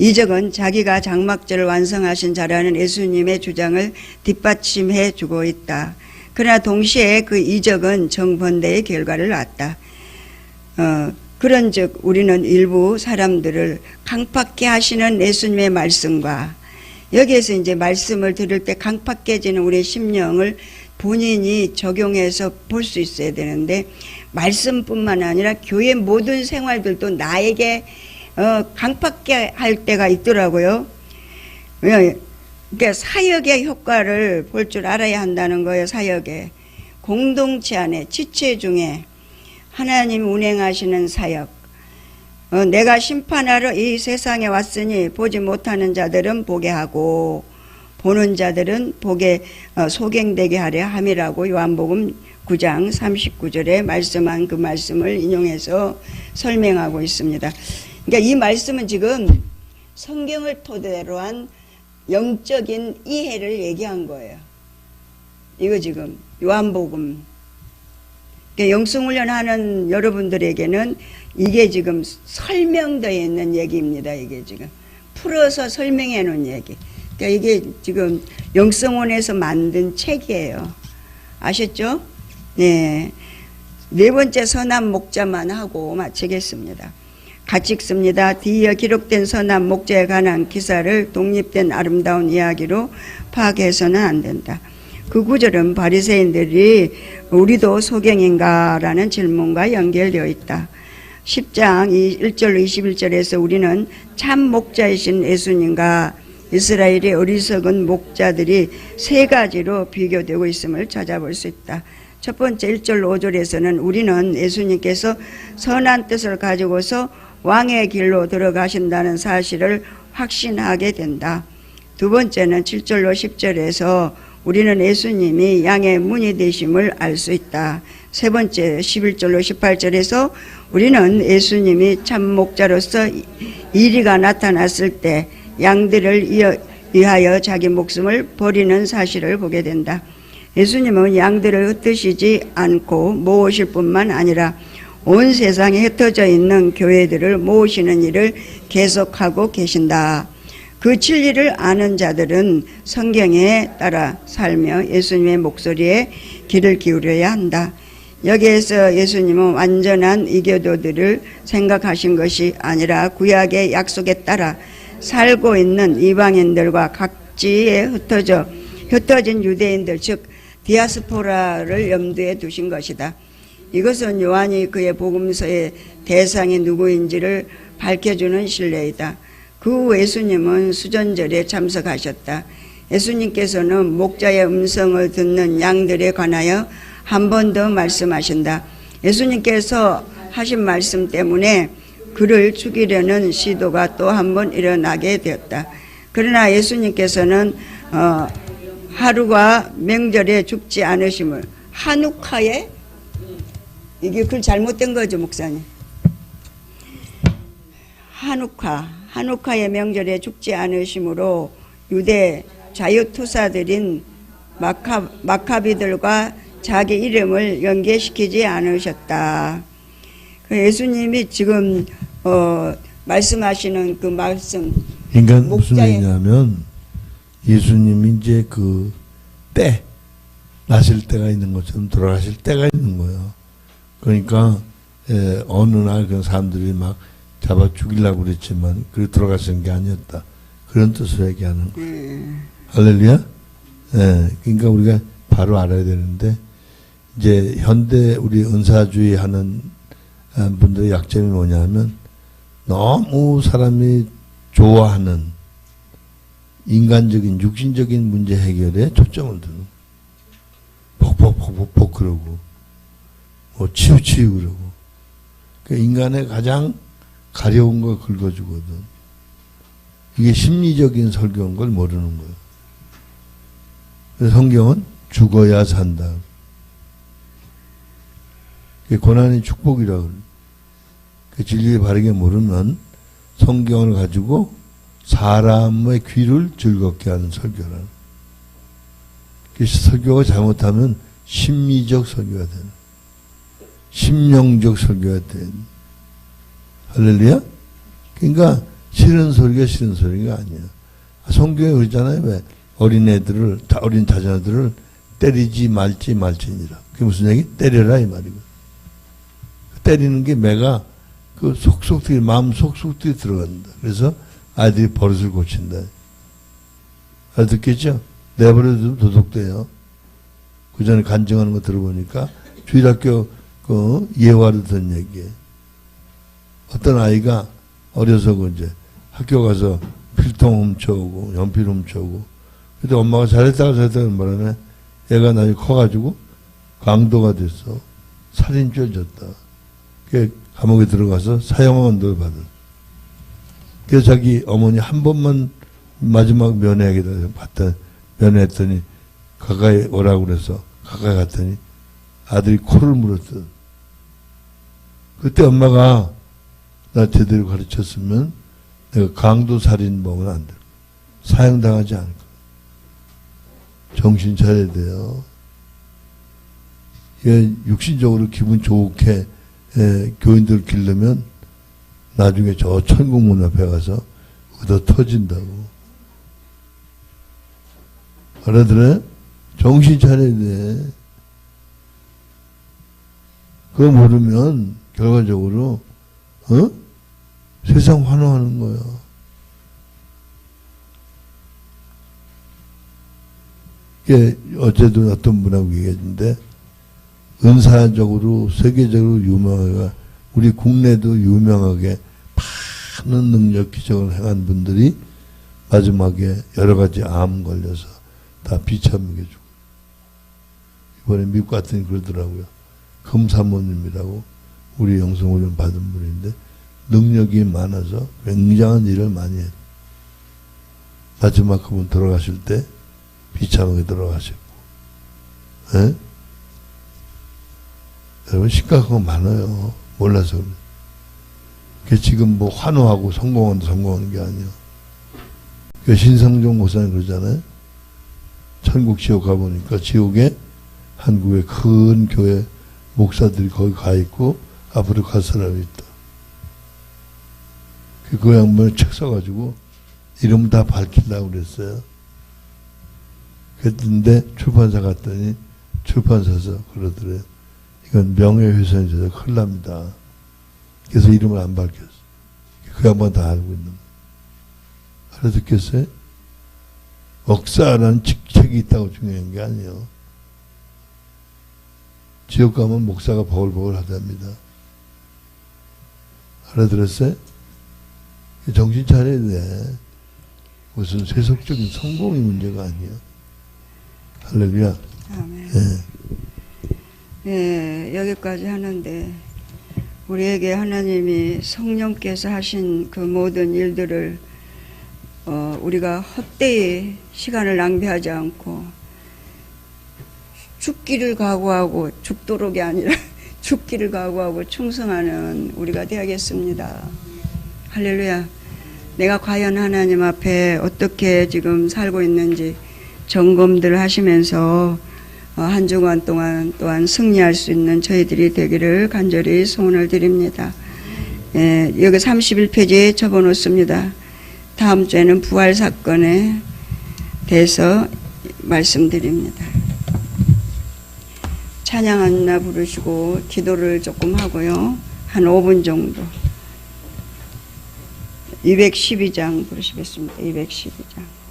이적은 자기가 장막절을 완성하신 자라는 예수님의 주장을 뒷받침해 주고 있다. 그러나 동시에 그 이적은 정반대의 결과를 낳았다. 그런즉 우리는 일부 사람들을 강팍해 하시는 예수님의 말씀과 여기에서 이제 말씀을 들을 때 강팍해지는 우리의 심령을 본인이 적용해서 볼 수 있어야 되는데 말씀뿐만 아니라 교회 모든 생활들도 나에게 강팍해 할 때가 있더라고요. 그러니까 사역의 효과를 볼 줄 알아야 한다는 거예요. 사역에 공동체 안에 지체 중에 하나님 운행하시는 사역. 내가 심판하러 이 세상에 왔으니 보지 못하는 자들은 보게 하고 보는 자들은 보게 소경되게 하려 함이라고 요한복음 9장 39절에 말씀한 그 말씀을 인용해서 설명하고 있습니다. 그러니까 이 말씀은 지금 성경을 토대로 한 영적인 이해를 얘기한 거예요. 이거 지금 요한복음. 그러니까 영성훈련하는 여러분들에게는 이게 지금 설명되어 있는 얘기입니다. 이게 지금 풀어서 설명해 놓은 얘기. 그러니까 이게 지금 영성원에서 만든 책이에요. 아셨죠? 네. 네 번째 선한 목자만 하고 마치겠습니다. 같이 읽습니다. 뒤이어 기록된 선한 목자에 관한 기사를 독립된 아름다운 이야기로 파악해서는 안 된다. 그 구절은 바리새인들이 우리도 소경인가라는 질문과 연결되어 있다. 10장 1절로 21절에서 우리는 참 목자이신 예수님과 이스라엘의 어리석은 목자들이 세 가지로 비교되고 있음을 찾아볼 수 있다. 첫 번째 1절 5절에서는 우리는 예수님께서 선한 뜻을 가지고서 왕의 길로 들어가신다는 사실을 확신하게 된다. 두 번째는 7절로 10절에서 우리는 예수님이 양의 문이 되심을 알 수 있다. 세 번째 11절로 18절에서 우리는 예수님이 참 목자로서 이리가 나타났을 때 양들을 위하여 자기 목숨을 버리는 사실을 보게 된다. 예수님은 양들을 흩으시지 않고 모으실 뿐만 아니라 온 세상에 흩어져 있는 교회들을 모으시는 일을 계속하고 계신다. 그 진리를 아는 자들은 성경에 따라 살며 예수님의 목소리에 귀를 기울여야 한다. 여기에서 예수님은 완전한 이교도들을 생각하신 것이 아니라 구약의 약속에 따라 살고 있는 이방인들과 각지에 흩어진 유대인들, 즉 디아스포라를 염두에 두신 것이다. 이것은 요한이 그의 복음서의 대상이 누구인지를 밝혀주는 신뢰이다. 그 후 예수님은 수전절에 참석하셨다. 예수님께서는 목자의 음성을 듣는 양들에 관하여 한 번 더 말씀하신다. 예수님께서 하신 말씀 때문에 그를 죽이려는 시도가 또 한 번 일어나게 되었다. 그러나 예수님께서는 하루가 명절에 죽지 않으심을 한우카에 이게 글 잘못된 거죠, 목사님. 한우카의 명절에 죽지 않으심으로 유대 자유투사들인 마카비들과 자기 이름을 연계시키지 않으셨다. 예수님이 지금 말씀하시는 그 말씀, 그러니까 무슨 얘기냐면 예수님이 이제 그 때 나실 때가 있는 것처럼 돌아가실 때가 있는 거예요. 그러니까 어느 날 그 사람들이 막 잡아 죽이려고 그랬지만 그렇게 돌아가신 게 아니었다. 그런 뜻으로 얘기하는 거예요. 할렐루야. 그러니까 우리가 바로 알아야 되는데 이제 현대 우리 은사주의 하는 분들의 약점이 뭐냐면 너무 사람이 좋아하는 인간적인 육신적인 문제 해결에 초점을 두는 폭폭폭폭 그러고 뭐 치우치우 그러고 그 인간의 가장 가려운 걸 긁어주거든. 이게 심리적인 설교인 걸 모르는 거예요. 그래서 성경은 죽어야 산다. 그게 고난이 축복이라고 그래요. 그 진리를 바르게 모르면 성경을 가지고 사람의 귀를 즐겁게 하는 설교라는. 그 설교가 잘못하면 심리적 설교가 되는. 심령적 설교가 되는. 할렐루야? 그러니까 싫은 소리가 싫은 소리가 아니야. 성경에 그러잖아요. 왜? 어린 자녀들을 때리지 말지니라. 그게 무슨 얘기? 때려라 이 말이고. 때리는 게 매가 그 속속들이 마음 속속들이 들어간다. 그래서 아이들이 버릇을 고친다. 알아듣겠죠? 내버려도 도둑돼요. 그 전에 간증하는 거 들어보니까 주일학교 그 예화를 듣는 얘기에 어떤 아이가 어려서 이제 학교 가서 필통 훔쳐오고 연필 훔쳐오고 그때 엄마가 잘했다고 말하네. 얘가 나중에 커가지고 강도가 됐어. 살인죄를 졌다. 그 감옥에 들어가서 사형을 받을. 그래서 자기 어머니 한 번만 마지막 면회하겠다 봤다. 면회했더니 가까이 오라고 그래서 가까이 갔더니 아들이 코를 물었어. 그때 엄마가 나 제대로 가르쳤으면 내가 강도 살인범은 안 돼. 사형당하지 않을 거야. 정신 차려야 돼요. 이게 육신적으로 기분 좋게 교인들 기르면 나중에 저 천국문 앞에 가서 얻어 터진다고. 알아들어요? 정신 차려야 돼. 그거 모르면 결과적으로 세상 환호하는 거야. 이게 어제도 어떤 분하고 얘기했는데 은사적으로 세계적으로 유명하게 우리 국내도 유명하게 많은 능력 기적을 행한 분들이 마지막에 여러 가지 암 걸려서 다 비참하게 죽고 이번에 미국 같은 그러더라고요. 금사모님이라고 우리 영성훈련 받은 분인데 능력이 많아서 굉장한 일을 많이 했고 마지막 그분 돌아가실 때 비참하게 돌아가셨고 에? 여러분 심각한 거 많아요. 몰라서 그래. 그게 지금 뭐 환호하고 성공하는 게 아니야. 그 신성종 목사님 그러잖아요. 천국 지옥 가보니까 지옥에 한국의 큰 교회 목사들이 거기 가 있고 앞으로 갈 사람이 있다. 그 양반을 책 써가지고 이름 다 밝히려고 그랬어요. 그랬는데 출판사 갔더니 출판사에서 그러더래요. 이건 명예훼손이 돼서 큰일 납니다. 그래서 이름을 안 밝혔어. 그 양반 다 알고 있는 거예요. 알아듣겠어요? 목사라는 직책이 있다고 중요한 게 아니에요. 지옥 가면 목사가 버글버글 하답니다. 알아들었어요? 정신 차려야 돼. 무슨 세속적인 성공이 문제가 아니야. 할렐루야. 아멘. 예, 여기까지 하는데 우리에게 하나님이 성령께서 하신 그 모든 일들을 우리가 헛되이 시간을 낭비하지 않고 죽기를 각오하고 죽도록이 아니라 죽기를 각오하고 충성하는 우리가 되어야겠습니다. 할렐루야. 내가 과연 하나님 앞에 어떻게 지금 살고 있는지 점검들 하시면서 한 주간 동안 또한 승리할 수 있는 저희들이 되기를 간절히 소원을 드립니다. 예, 여기 31페이지에 적어놓습니다. 다음 주에는 부활 사건에 대해서 말씀드립니다. 찬양 하나 부르시고 기도를 조금 하고요. 한 5분 정도. 212장 부르시겠습니다. 212장.